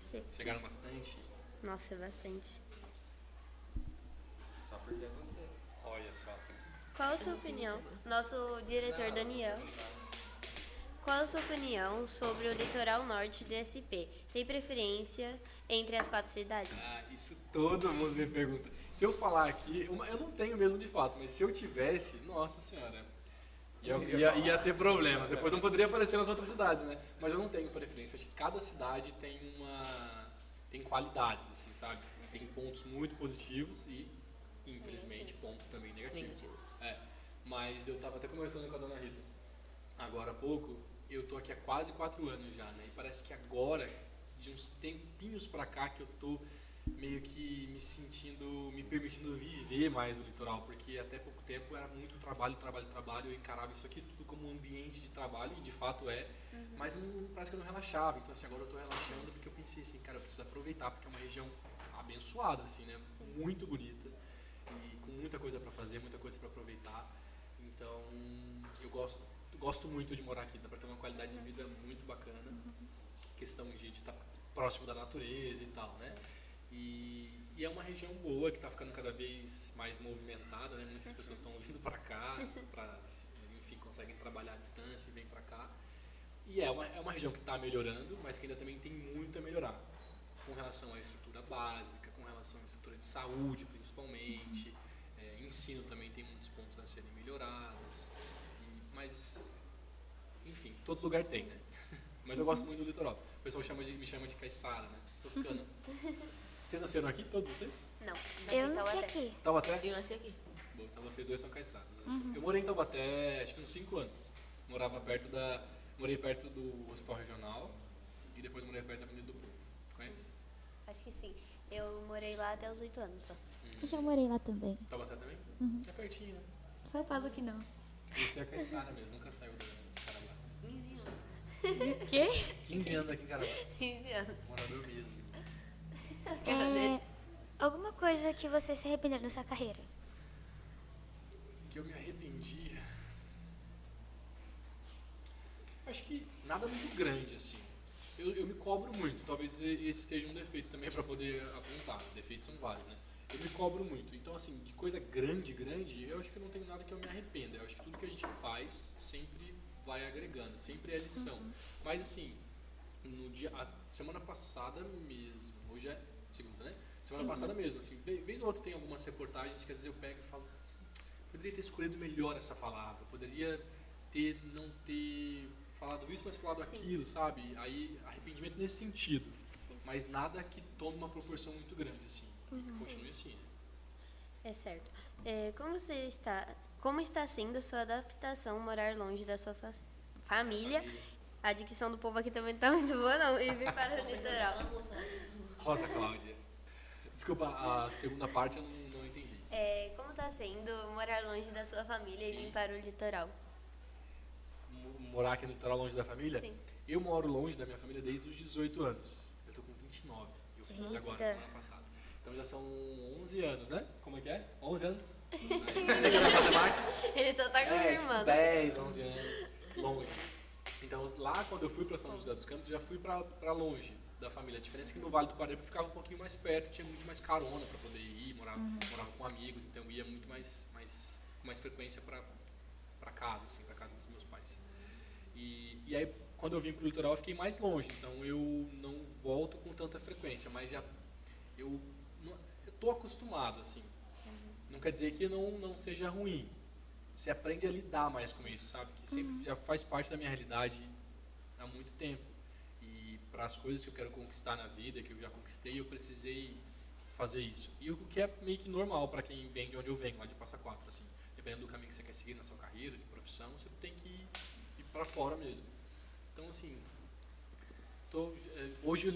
Sim. Chegaram bastante? Nossa, bastante. Só porque é você. Olha só. Qual a sua opinião? Nosso diretor Daniel. Qual a sua opinião sobre o litoral norte do SP? Tem preferência entre as 4 cidades? Isso todo mundo me pergunta. Se eu falar aqui, eu não tenho mesmo de fato, mas se eu tivesse, nossa senhora, ia ter problemas. Depois não poderia aparecer nas outras cidades, né? Mas eu não tenho preferência. Acho que cada cidade tem qualidades, assim, sabe? Tem pontos muito positivos e, infelizmente, pontos também negativos. Mas eu tava até conversando com a dona Rita agora há pouco. Eu tô aqui há quase 4 anos já, né? E parece que agora, de uns tempinhos pra cá, que eu tô meio que me permitindo viver mais o litoral, porque até pouco tempo era muito trabalho, eu encarava isso aqui tudo como um ambiente de trabalho, e de fato mas parece que eu não relaxava. Então, assim, agora eu tô relaxando porque eu pensei assim, cara, eu preciso aproveitar, porque é uma região abençoada, assim, né? Muito bonita, e com muita coisa pra fazer, muita coisa pra aproveitar. Então, eu gosto muito de morar aqui, dá pra ter uma qualidade de vida muito bacana, questão de estar próximo da natureza e tal, né? E é uma região boa, que está ficando cada vez mais movimentada, né? Muitas pessoas estão vindo para cá, enfim, conseguem trabalhar à distância e vêm para cá. E é uma região que está melhorando, mas que ainda também tem muito a melhorar, com relação à estrutura básica, com relação à estrutura de saúde, principalmente. Ensino também tem muitos pontos a serem melhorados, mas, enfim, todo lugar tem, né? Mas eu gosto muito do litoral. O pessoal me chama de caiçara, né? Tô ficando. Vocês nasceram aqui, todos vocês? Não. Eu nasci aqui. Taubaté? Eu nasci aqui. Bom, então vocês dois são caiçaras. Eu morei em Taubaté, acho que uns 5 anos. Morei perto do Hospital Regional e depois morei perto da Avenida do Povo. Conhece? Acho que sim. Eu morei lá até os 8 anos só. Eu já morei lá também. Taubaté também? É pertinho, né? Só falo que não. Você é caiçara mesmo, nunca saiu de Caraguá. 15 anos. O quê? 15 anos aqui em Caraguá. 15 anos. Morador mesmo. Alguma coisa que você se arrependeu na sua carreira? Que eu me arrependi. Acho que nada muito grande, assim. Eu me cobro muito, talvez esse seja um defeito também para poder apontar. Defeitos são vários, né? Eu me cobro muito. Então, assim, de coisa grande, eu acho que eu não tenho nada que eu me arrependa. Eu acho que tudo que a gente faz sempre vai agregando, sempre é lição. Mas, assim, a semana passada mesmo, hoje é segunda, né? Semana passada mesmo, assim, vez ou outra tem algumas reportagens que às vezes eu pego e falo, assim, poderia ter escolhido melhor essa palavra, poderia não ter falado isso, mas falado aquilo, sabe? Aí, arrependimento nesse sentido, mas nada que tome uma proporção muito grande, assim, e continue assim. É certo. Como está sendo a sua adaptação morar longe da sua família? A dicção do povo aqui também não tá muito boa, não. E vir para o litoral. Rosa Cláudia. Desculpa, a segunda parte eu não entendi. Como está sendo morar longe da sua família e vir para o litoral? Morar aqui no litoral longe da família? Sim. Eu moro longe da minha família desde os 18 anos. Eu tô com 29. Eu fiz agora, semana passada. Então já são 11 anos, né? Como é que é? 11 anos? Sei que vai fazer parte. Ele só tá confirmando. 10, 11 anos, longe. Então lá quando eu fui para São José dos Campos, já fui para longe da família. A diferença é que no Vale do Paraíba eu ficava um pouquinho mais perto, tinha muito mais carona para poder ir, morava com amigos, então eu ia muito com mais frequência para casa, assim, para casa dos meus pais. E aí quando eu vim para o litoral eu fiquei mais longe, então eu não volto com tanta frequência, mas eu tô acostumado, assim. Não quer dizer que não seja ruim. Você aprende a lidar mais com isso, sabe? Que sempre já faz parte da minha realidade há muito tempo. E para as coisas que eu quero conquistar na vida, que eu já conquistei, eu precisei fazer isso. E o que é meio que normal para quem vem de onde eu venho, lá de Passa Quatro, assim. Dependendo do caminho que você quer seguir na sua carreira, de profissão, você tem que ir para fora mesmo. Então, assim, hoje eu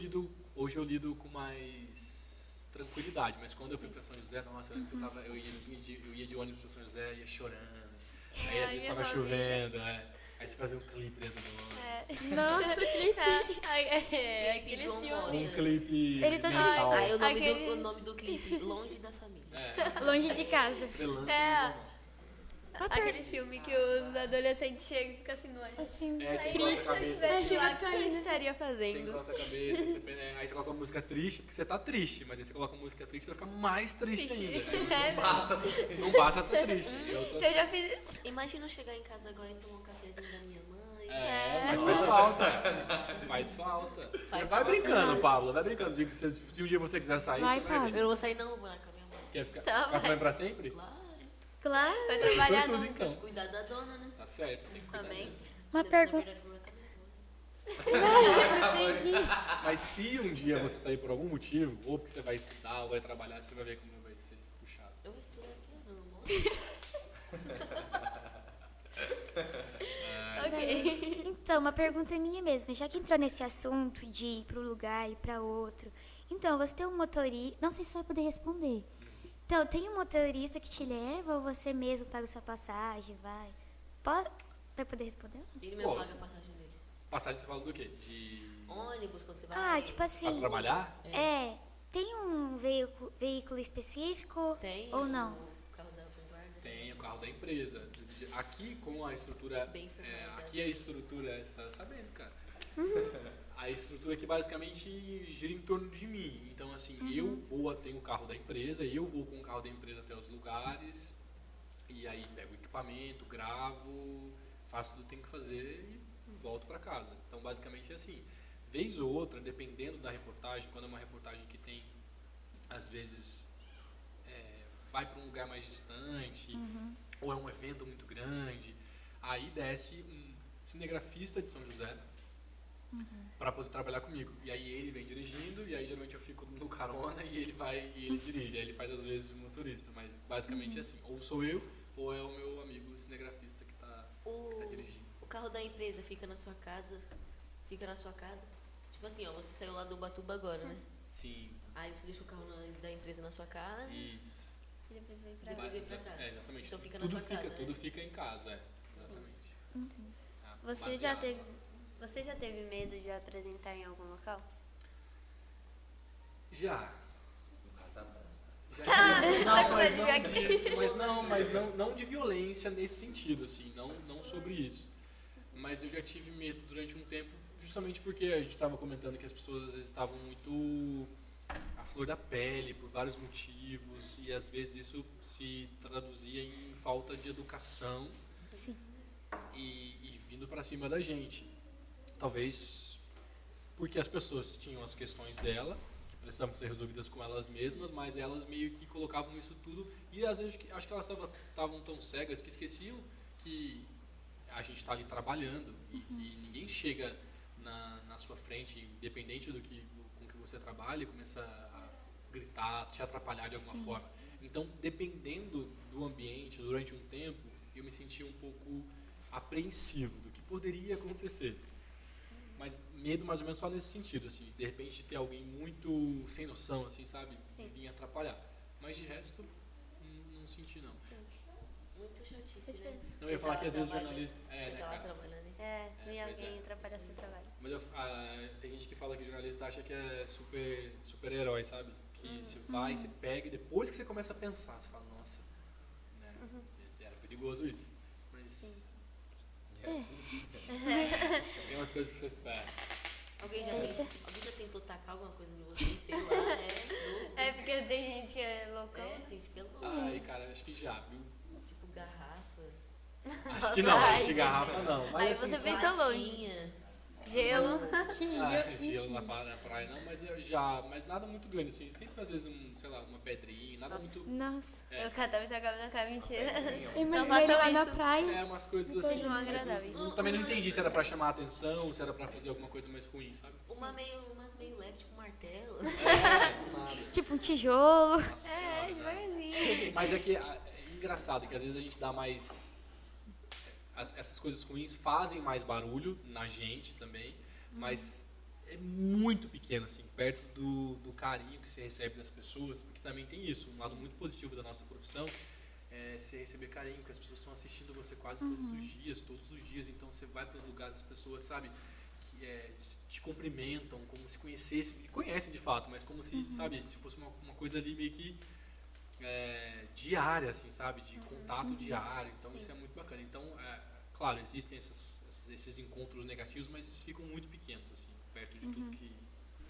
lido com mais tranquilidade, mas quando eu fui para São José, nossa, eu lembro que eu ia de ônibus para São José, ia chorando. Aí às vezes estava chovendo, aí você fazia um clipe dentro do ônibus. Nossa, clipe. Clipe João Mota. Um clipe Ele tá mental. Aí o nome do clipe, Longe da Família. Longe de casa. Estrelando. Aquele filme que os adolescentes chegam e ficam assim no ônibus. Assim, Você Se encosta a eu cabeça, estivesse lá, o que eu caindo. estaria você fazendo? encosta a cabeça, aí você coloca uma música triste, porque você tá triste, mas aí você coloca uma música triste vai ficar mais triste ainda. Não basta tá triste. Eu já fiz isso. Imagina eu chegar em casa agora e tomar um cafezinho da minha mãe. Mas faz falta. Faz falta. Vai falta. brincando, Pablo, vai brincando. Se um dia você quiser sair, Vai, você vai Pablo. ver. Eu não vou sair não, vou morar com a minha mãe. Quer ficar Tá, com a vai. mãe pra sempre? Claro. Vai trabalhar Foi tudo, nunca. então. Cuidar da dona, né? Tá certo, tem que cuidar Também. mesmo. Uma Na pergunta. verdade, vou morar com a minha mãe. Mas se um dia você sair por algum motivo, ou porque você vai estudar, ou vai trabalhar, você vai ver como vai ser puxado. Eu vou estudar aqui, não. Ok. Então, uma pergunta minha mesmo. Já que entrou nesse assunto de ir para um lugar e para outro. Então, você tem um motorista... Não sei se você vai poder responder. Então, tem um motorista que te leva ou você mesmo paga sua passagem, vai? Vai poder responder? Ele mesmo Posso. paga a passagem dele. Passagem você fala do quê? De Ônibus, quando você vai. Ah, tipo assim... pra trabalhar? Tem um veículo específico Tem ou não? o carro da vanguarda. Tem o carro da empresa. Aqui com a estrutura. Bem formada. Aqui a estrutura. Você tá sabendo, cara? A estrutura aqui basicamente gira em torno de mim. Então, assim, eu tenho o carro da empresa, eu vou com o carro da empresa até os lugares, e aí pego o equipamento, gravo, faço tudo que tenho que fazer e volto para casa. Então, basicamente é assim. Vez ou outra, dependendo da reportagem, quando é uma reportagem que tem, às vezes, vai para um lugar mais distante, ou é um evento muito grande, aí desce um cinegrafista de São José, para poder trabalhar comigo. E aí ele vem dirigindo, e aí geralmente eu fico no carona e ele dirige. Aí ele faz às vezes o motorista, mas basicamente é assim. Ou sou eu, ou é o meu amigo cinegrafista que tá dirigindo. O carro da empresa fica na sua casa? Tipo assim, ó, você saiu lá do Ubatuba agora, né? Sim. Aí você deixa o carro da empresa na sua casa. Isso. E depois vem pra Depois vem pra casa. Exatamente. Então fica na sua casa, né? Tudo fica em casa, exatamente. Você já teve medo de apresentar em algum local? Já. No Casablanca. Tá com medo de ver aqui. Disso, mas não de violência nesse sentido, assim, não sobre isso. Mas eu já tive medo durante um tempo, justamente porque a gente estava comentando que as pessoas às vezes estavam muito à flor da pele por vários motivos, e às vezes isso se traduzia em falta de educação. Sim. E vindo para cima da gente. Talvez porque as pessoas tinham as questões dela, que precisavam ser resolvidas com elas mesmas, mas elas meio que colocavam isso tudo, e às vezes acho que elas estavam tão cegas que esqueciam que a gente está ali trabalhando, e ninguém chega na sua frente, independente com que você trabalha, e começa a gritar, te atrapalhar de alguma forma. Então, dependendo do ambiente, durante um tempo, eu me senti um pouco apreensivo do que poderia acontecer. Mas medo mais ou menos só nesse sentido, assim, de repente ter alguém muito sem noção, assim, sabe? Sim. Vir atrapalhar. Mas de resto, não senti não. Sim. Muito chatice, né? Não, eu ia falar que às vezes jornalista... Você tá lá trabalhando, hein? Vem alguém atrapalhar seu trabalho. Mas tem gente que fala que jornalista acha que é super-herói, sabe? Que você vai, você pega e depois que você começa a pensar, você fala, nossa, né? Era perigoso isso. Mas... Tem umas coisas que você faz. Alguém já tentou tacar alguma coisa em você, sei lá, né? Porque tem gente que é loucão. Tem gente que é louco. Ai, cara, acho que já, viu? Tipo garrafa. Acho que não, acho que garrafa não. Mas, Aí assim, você pensa longe. Gelo. Gelo na praia não, mas nada muito grande, assim. Sempre às vezes sei lá, uma pedrinha, nada muito... Nossa. Eu catava e jogava na cara, mentira. Imagina ele lá na praia. Umas coisas assim. Não agradáveis. Também não entendi se era pra chamar a atenção, se era pra fazer alguma coisa mais ruim, sabe? Umas meio leve, tipo um martelo. Tipo um tijolo. Devagarzinho. Mas é engraçado que às vezes a gente dá mais... Essas coisas ruins fazem mais barulho na gente também, mas é muito pequeno, assim, perto do carinho que você recebe das pessoas, porque também tem isso, um lado muito positivo da nossa profissão, é você receber carinho, que as pessoas estão assistindo você quase todos os dias, então você vai para os lugares, as pessoas, sabe, que te cumprimentam, como se conhecessem, e conhecem de fato, mas como se, sabe, se fosse uma coisa ali meio que diária, assim, sabe, de contato diário, então isso é muito bacana. Então, claro, existem esses encontros negativos, mas eles ficam muito pequenos, assim, perto de tudo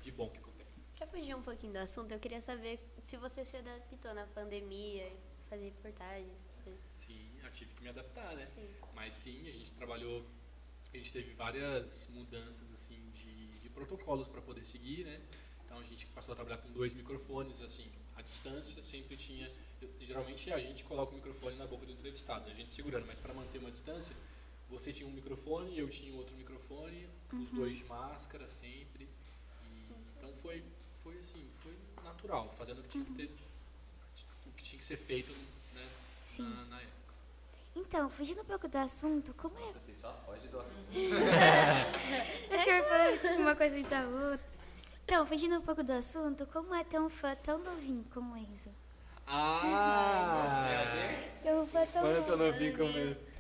de bom que acontece. Pra fugir um pouquinho do assunto, eu queria saber se você se adaptou na pandemia, fazer reportagens, essas coisas. Sim, eu tive que me adaptar, né? Sim. Mas sim, a gente teve várias mudanças, assim, de protocolos para poder seguir, né? Então a gente passou a trabalhar com 2 microfones, assim, à distância, sempre tinha... Geralmente a gente coloca o microfone na boca do entrevistado, a gente segurando, mas para manter uma distância, você tinha um microfone, eu tinha outro microfone, os dois de máscara sempre. Então foi assim, foi natural, fazendo o que tinha que ser feito, né, na época. Então, fugindo um pouco do assunto, como é... Nossa, você só foge do assunto. Eu quero falar assim, uma coisa da outra. Então, fugindo um pouco do assunto, como é ter um fã tão novinho como o Enzo? Ter um fã tão novinho como ele.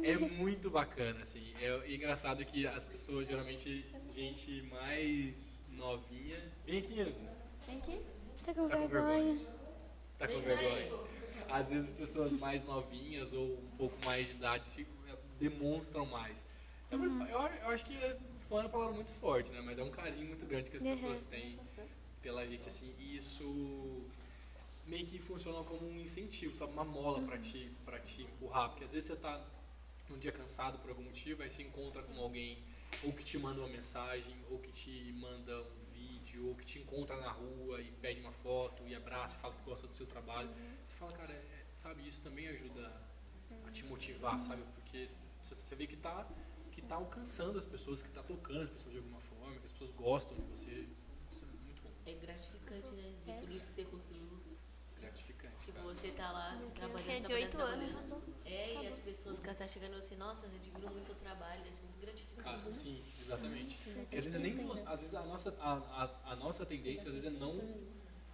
É muito bacana, assim. É engraçado que as pessoas, geralmente, gente mais novinha... Vem aqui, Enzo. Vem aqui. Tá com vergonha. Tá com vergonha. Às vezes pessoas mais novinhas ou um pouco mais de idade se demonstram mais. Eu acho que fã é uma palavra muito forte, né? Mas é um carinho muito grande que as pessoas têm pela gente, assim. E isso meio que funciona como um incentivo, sabe? Uma mola pra te empurrar. Porque às vezes você tá num dia cansado por algum motivo, aí você encontra com alguém ou que te manda uma mensagem, ou que te manda um vídeo, ou que te encontra na rua e pede uma foto e abraça e fala que gosta do seu trabalho. Você fala, cara, sabe, isso também ajuda a te motivar, sabe? Porque você vê que tá alcançando as pessoas, que tá tocando as pessoas de alguma forma, que as pessoas gostam de você. Isso é muito bom. É gratificante, né? Ver tudo isso que você construiu. Gratificante. Tipo, você tá lá trabalhando. Você é de 8 anos. E as pessoas que tá chegando assim, nossa, eu admiro muito seu trabalho, deve ser muito gratificante. Sim, exatamente. Porque às vezes a nossa tendência às vezes é não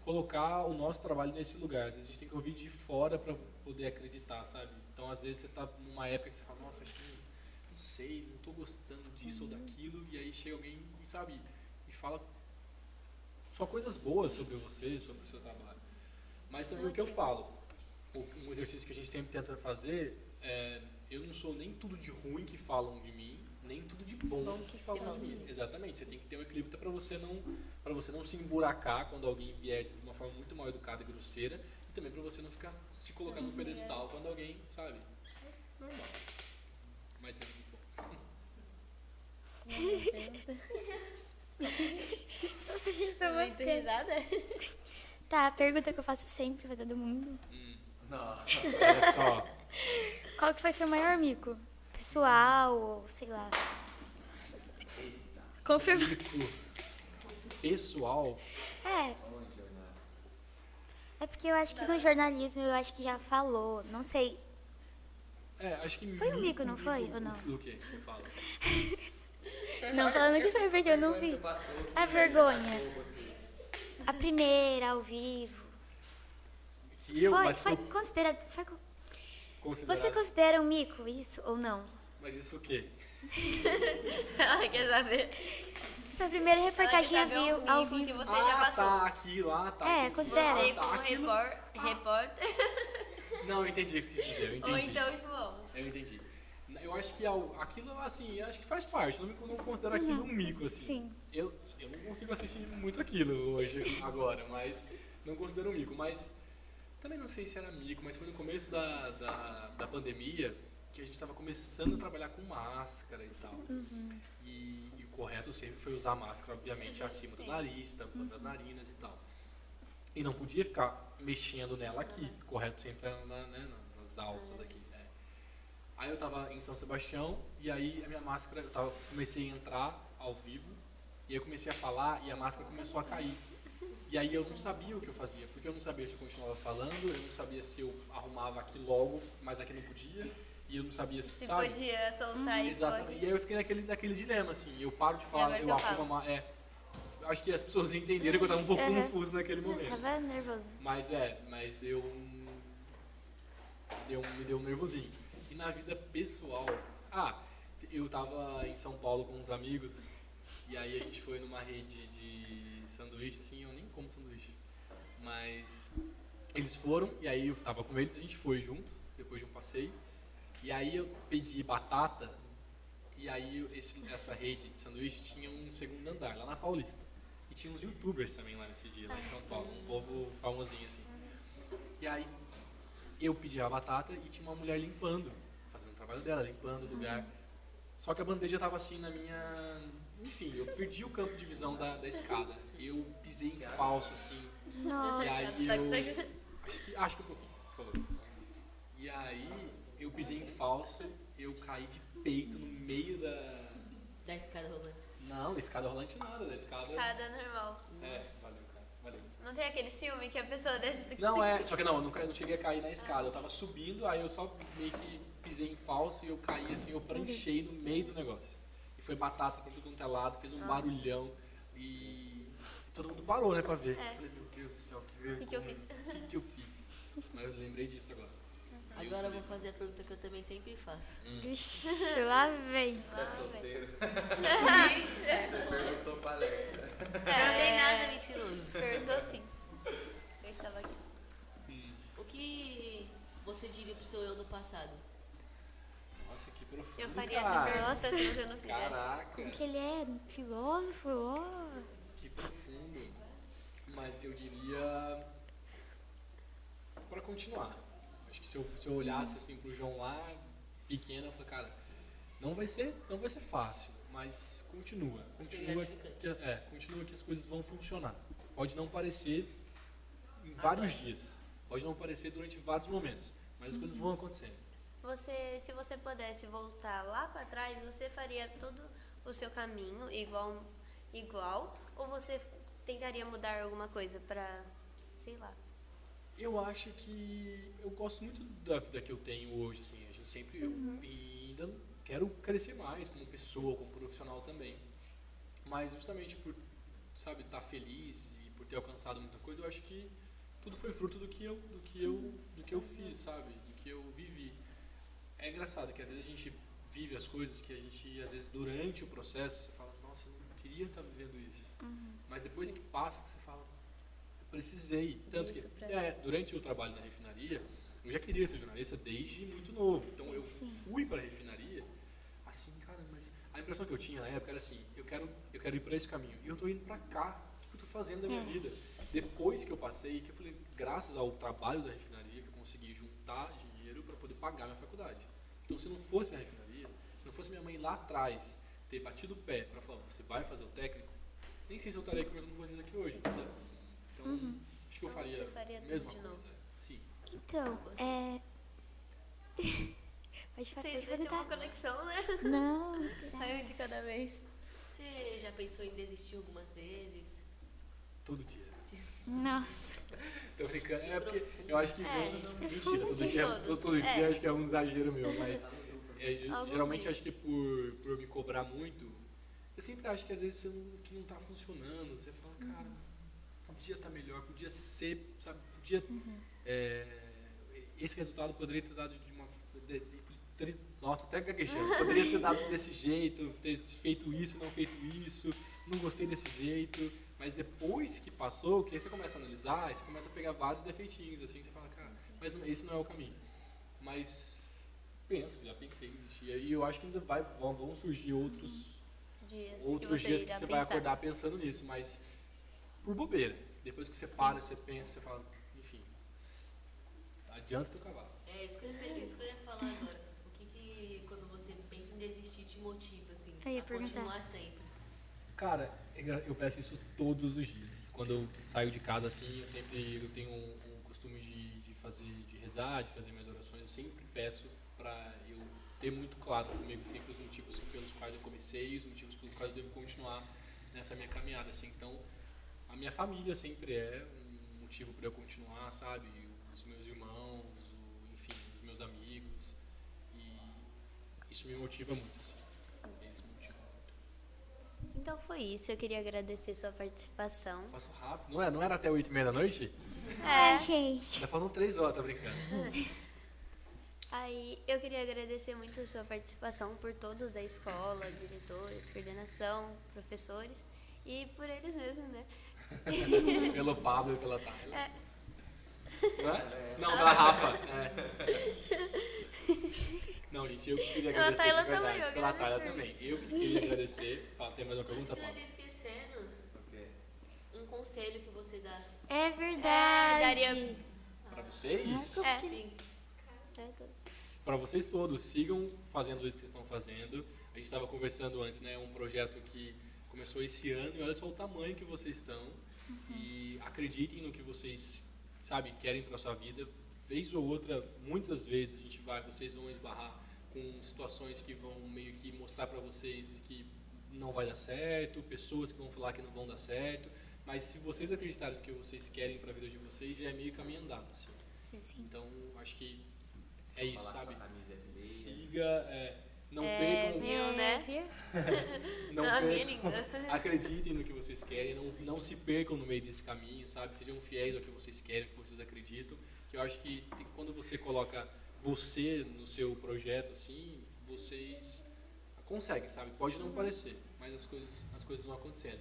colocar o nosso trabalho nesse lugar. Às vezes a gente tem que ouvir de fora para poder acreditar, sabe? Então às vezes você tá numa época que você fala, nossa, acho que não sei, não tô gostando disso ou daquilo, e aí chega alguém, sabe, e fala só coisas boas sobre você, sobre o seu trabalho. Mas também o que eu falo, um exercício que a gente sempre tenta fazer é, eu não sou nem tudo de ruim que falam de mim, nem tudo de bom que falam de mim. Exatamente, você tem que ter um equilíbrio para você não se emburacar quando alguém vier de uma forma muito mal educada e grosseira, e também para você não ficar se colocar no pedestal quando alguém, sabe, normal. Mas é muito bom. Nossa, gente, tá Muito bacana. risada. Tá, a pergunta que eu faço sempre pra todo mundo. Não. Olha só. Qual que foi seu maior mico? Pessoal, ou sei lá. Confirma. Pessoal, É. É porque eu acho que no jornalismo eu acho que já falou. Não sei. acho que... Foi um mico, não foi? Ou não? Do que? Fala. Não, falando que foi porque eu não vi. A vergonha. A primeira, ao vivo. Que eu, Foi, mas foi foi considerado. considerado... Você considera um mico isso ou não? Mas isso o quê? Ela quer saber. Sua primeira reportagem Ela quer saber ao mico que vivo. você já passou. Tá, aquilo, tá. É, entendi. considera. Você Tá, como aquilo- repórter. Não, eu entendi o que você quis dizer, eu entendi. Ou então, João. Eu entendi. Eu acho que aquilo, assim, eu acho que faz parte. Eu não considero aquilo um mico, assim. Sim. Eu não consigo assistir muito aquilo hoje, agora, mas não considero um mico. Mas também não sei se era mico, mas foi no começo da pandemia que a gente estava começando a trabalhar com máscara e tal. E o correto sempre foi usar máscara, obviamente, acima do nariz, tampando as narinas e tal. E não podia ficar mexendo nela aqui. O correto sempre era nas alças aqui. Aí eu tava em São Sebastião e aí a minha máscara, comecei a entrar ao vivo e eu comecei a falar e a máscara começou a cair. E aí eu não sabia o que eu fazia, porque eu não sabia se eu continuava falando, eu não sabia se eu arrumava aqui logo, mas aqui não podia, e eu não sabia Se sabe? podia soltar e Exatamente. E aí eu fiquei naquele dilema, assim, eu paro de falar, agora eu que eu arrumo acho que as pessoas entenderam que eu tava um pouco confuso naquele momento. Tava nervoso. Mas me deu um nervosinho. E na vida pessoal, eu tava em São Paulo com uns amigos, e aí a gente foi numa rede de sanduíche, assim, eu nem como sanduíche, mas eles foram, e aí eu tava com eles, a gente foi junto, depois de um passeio, e aí eu pedi batata, e aí essa rede de sanduíche tinha um segundo andar, lá na Paulista, e tinha uns youtubers também lá nesse dia, lá em São Paulo, um povo famosinho, assim. E aí eu pedi a batata e tinha uma mulher limpando, fazendo o trabalho dela, limpando o lugar. Só que a bandeja estava assim na minha... Enfim, eu perdi o campo de visão da escada. Eu pisei em falso, assim. Nossa. E aí eu... Acho que um pouquinho, por favor. E aí eu pisei em falso, eu caí de peito no meio Da escada rolante. Não, da escada rolante nada, da escada... Escada normal. Valeu, cara, valeu. Não tem aquele filme que a pessoa desce... Não, só que eu não cheguei a cair na escada, eu tava subindo, aí eu só meio que pisei em falso e eu caí assim, eu pranchei no meio do negócio. E foi batata pra tudo quanto é lado, fez um barulhão e todo mundo parou, né, pra ver. Eu falei, meu Deus do céu, que vergonha. O que eu fiz? O que eu fiz? Mas eu lembrei disso agora. Agora eu vou fazer a pergunta que eu também sempre faço. Ixi, lá vem. Você é solteiro? Você perguntou pra Alexa. Não tem nada mentiroso. Perguntou sim. Eu estava aqui. O que você diria pro seu eu do passado? Nossa, que profundo. Eu faria essa cara. pergunta Nossa. se você não fizesse. Caraca, Como que ele é? Filósofo? Ó. que profundo. Mas eu diria pra continuar. Acho que se eu olhasse assim pro João lá, pequeno, eu falei, cara, não vai ser fácil, mas continua que as coisas vão funcionar. Pode não parecer em vários dias, pode não parecer durante vários momentos, mas as coisas vão acontecendo. Se você pudesse voltar lá para trás, você faria todo o seu caminho igual ou você tentaria mudar alguma coisa para, sei lá? Eu acho que eu gosto muito da vida que eu tenho hoje, assim, a gente sempre e ainda quero crescer mais como pessoa, como profissional também. Mas justamente por, sabe, estar feliz e por ter alcançado muita coisa, eu acho que tudo foi fruto do que eu fiz, sabe? Do que eu vivi. É engraçado que às vezes a gente vive as coisas que a gente, às vezes, durante o processo, você fala, nossa, eu não queria estar vivendo isso. Mas depois que passa, você fala, eu precisei. Tanto que, durante o trabalho na refinaria, eu já queria ser jornalista desde muito novo. Então eu fui para a refinaria, assim, cara, mas a impressão que eu tinha na época era assim, eu quero ir para esse caminho. E eu tô indo para cá, o que eu tô fazendo da minha vida? Depois que eu passei, que eu falei, graças ao trabalho da refinaria, que eu consegui juntar dinheiro para poder pagar minha faculdade. Então, se não fosse a refinaria, se não fosse minha mãe lá atrás ter batido o pé para falar, você vai fazer o técnico, nem sei se eu estaria conversando com vocês aqui hoje, entendeu? Então, acho que eu faria, Você faria a tudo mesma de coisa. novo? Sim. Então, Pode Vocês vão ter perguntar. uma conexão, né? Não, Aí um de cada vez. Você já pensou em desistir algumas vezes? Todo dia. nossa. Tô brincando. É porque eu acho que... mentira, todos. todo dia acho que é um exagero meu, mas... Alguns geralmente dias. acho que por eu me cobrar muito, eu sempre acho que às vezes que não tá funcionando. Você fala, cara, podia estar melhor, podia ser, sabe? Podia... esse resultado poderia ter dado de uma... Nossa, até gaguejando. Poderia ter dado desse jeito, ter feito isso, não feito isso, não gostei desse jeito. Mas depois que passou, que aí você começa a analisar, aí você começa a pegar vários defeitinhos, assim, você fala, cara, mas esse não é o caminho. Mas já pensei em desistir. E eu acho que ainda vão surgir outros dias que você vai acordar pensando nisso, mas por bobeira. Depois que você para, você pensa, você fala, enfim, adianta o teu cavalo. É isso que eu ia falar agora. O que quando você pensa em desistir te motiva, assim, a continuar sempre? Cara, eu peço isso todos os dias. Quando eu saio de casa, assim, eu tenho um costume de rezar, de fazer minhas orações. Eu sempre peço para eu ter muito claro comigo sempre os motivos pelos quais eu comecei e os motivos pelos quais eu devo continuar nessa minha caminhada, assim. Então, a minha família sempre é um motivo para eu continuar, sabe? Os meus irmãos, enfim, os meus amigos. E isso me motiva muito, assim. Eles me motivam muito. Então foi isso, eu queria agradecer sua participação. Passou rápido, não era até 8h30 da noite? Gente. Já faltam 3 horas, tá brincando? Aí eu queria agradecer muito a sua participação por todos da escola, diretores, coordenação, professores e por eles mesmos, né? Pelo Pablo e pela Tayla. Não, pela Rafa. Não, gente, eu que queria agradecer. Pela Tayla de verdade. também, eu Pela Tayla agradeço. também. Eu que queria agradecer. Tem mais uma pergunta, Mas Paulo? eu esquecendo. Um conselho que você dá. É verdade. Daria... Pra vocês? Sim. Para vocês todos, sigam fazendo isso que vocês estão fazendo. A gente estava conversando antes, né? Um projeto que começou esse ano e olha só o tamanho que vocês estão. E acreditem no que vocês, sabe, querem para sua vida. Vez ou outra, muitas vezes vocês vão esbarrar com situações que vão meio que mostrar para vocês que não vai dar certo, pessoas que vão falar que não vão dar certo. Mas se vocês acreditarem no que vocês querem para a vida de vocês, já é meio caminho andado, assim. Sim. Então, acho que é isso, sabe? Siga, não percam, né? não A minha percam, linda. acreditem no que vocês querem, não se percam no meio desse caminho, sabe? Sejam fiéis ao que vocês querem, ao que vocês acreditam, que eu acho que quando você coloca você no seu projeto, assim, vocês conseguem, sabe? Pode não parecer, mas as coisas vão acontecendo.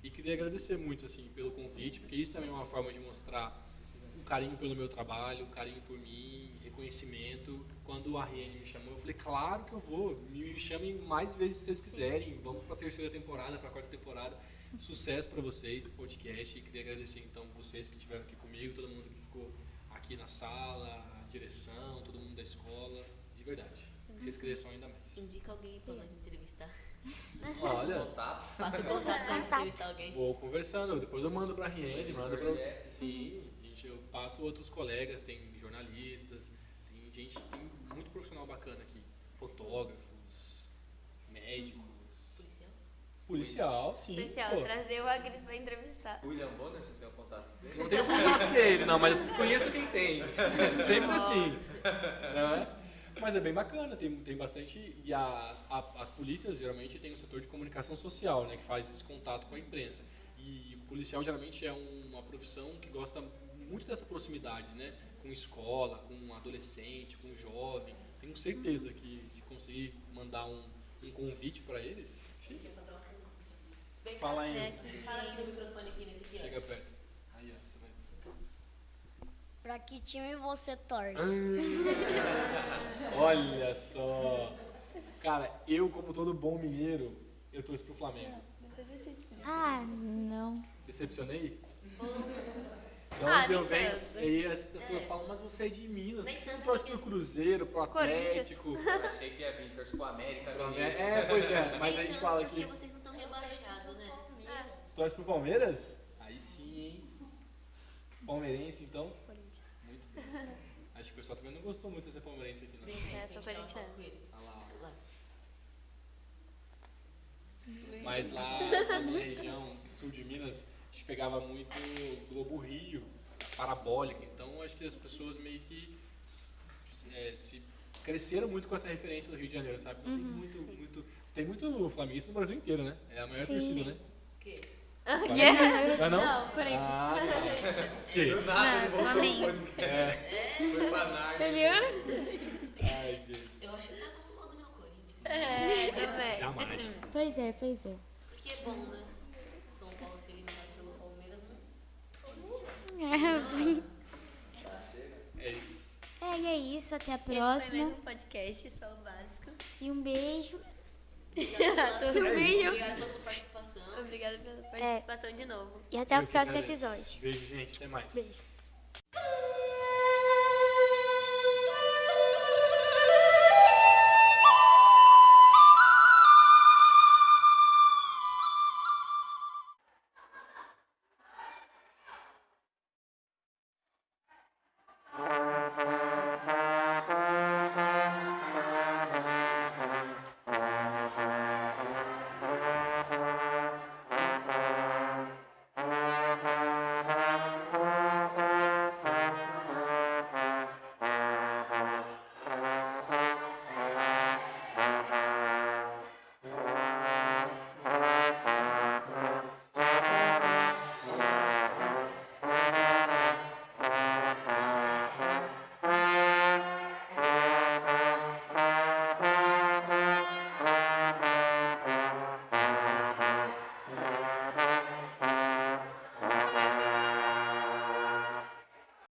E queria agradecer muito, assim, pelo convite, porque isso também é uma forma de mostrar um carinho pelo meu trabalho, um carinho por mim, reconhecimento. Quando a Riene me chamou, eu falei, claro que eu vou, me chamem mais vezes se vocês quiserem, vamos para a 3ª temporada, para a 4ª temporada. Sucesso para vocês no podcast, e queria agradecer então vocês que estiveram aqui comigo, todo mundo que ficou aqui na sala, a direção, todo mundo da escola, de verdade. Que vocês cresçam ainda mais. Indica alguém para nós entrevistar. Olha, Passa o contato para entrevistar alguém. vou conversando, depois eu mando para a Riene, mando para você. Sim, gente, eu passo outros colegas, tem jornalistas, tem muito profissional bacana aqui, fotógrafos, médicos. Policial, sim. Policial, trazer o Agris pra entrevistar. William Bonner, você tem o contato dele? Não tenho contato dele, não, mas conheço quem tem. Sempre assim. Né? Mas é bem bacana, tem bastante. E as polícias geralmente têm um setor de comunicação social, né, que faz esse contato com a imprensa. E o policial geralmente é uma profissão que gosta muito dessa proximidade, né, com escola, com adolescente, com jovem. Tenho certeza que se conseguir mandar um convite para eles. Fala aí. Fala aí no microfone aqui nesse aqui, ó. Chega perto. Aí, ó, você vai. Pra que time você torce? Olha só. Cara, eu, como todo bom mineiro, eu torço pro Flamengo. Ah, não. Decepcionei? Nem eu venho, tanto. e aí as pessoas falam, mas você é de Minas, Nem por que você não tanto torce pro Cruzeiro, pro Corinthians. Atlético? Eu achei que ia vir, torço pro América. Pois é, mas a gente fala porque que vocês não estão rebaixados, né? Torce pro Palmeiras? Aí sim, hein? Palmeirense, então? Corinthians. Muito bem. Acho que o pessoal também não gostou muito dessa palmeirense aqui, não. É, sou corintiana. Olha lá. Mas lá na minha região, sul de Minas, a gente pegava muito Globo Rio, parabólica. Então acho que as pessoas meio que se cresceram muito com essa referência do Rio de Janeiro, sabe? Tem muito flamenguista no Brasil inteiro, né? É a maior torcida, né? O quê? Não? Não, Corinthians. Do nada ele voltou no podcast. Foi pra Narnia. Ai, gente. Eu acho que ele tava falando do meu Corinthians. Jamais. Pois é. Porque é bom, né? São Paulo ser eliminado pelo Palmeiras, É isso. E é isso, até a Esse foi próxima. mais um podcast, só o básico. E um beijo. Um beijo. Obrigada pela sua participação. Obrigada pela participação de novo. E até o Eu que próximo agradeço. episódio. Beijo, gente. Até mais. Beijo.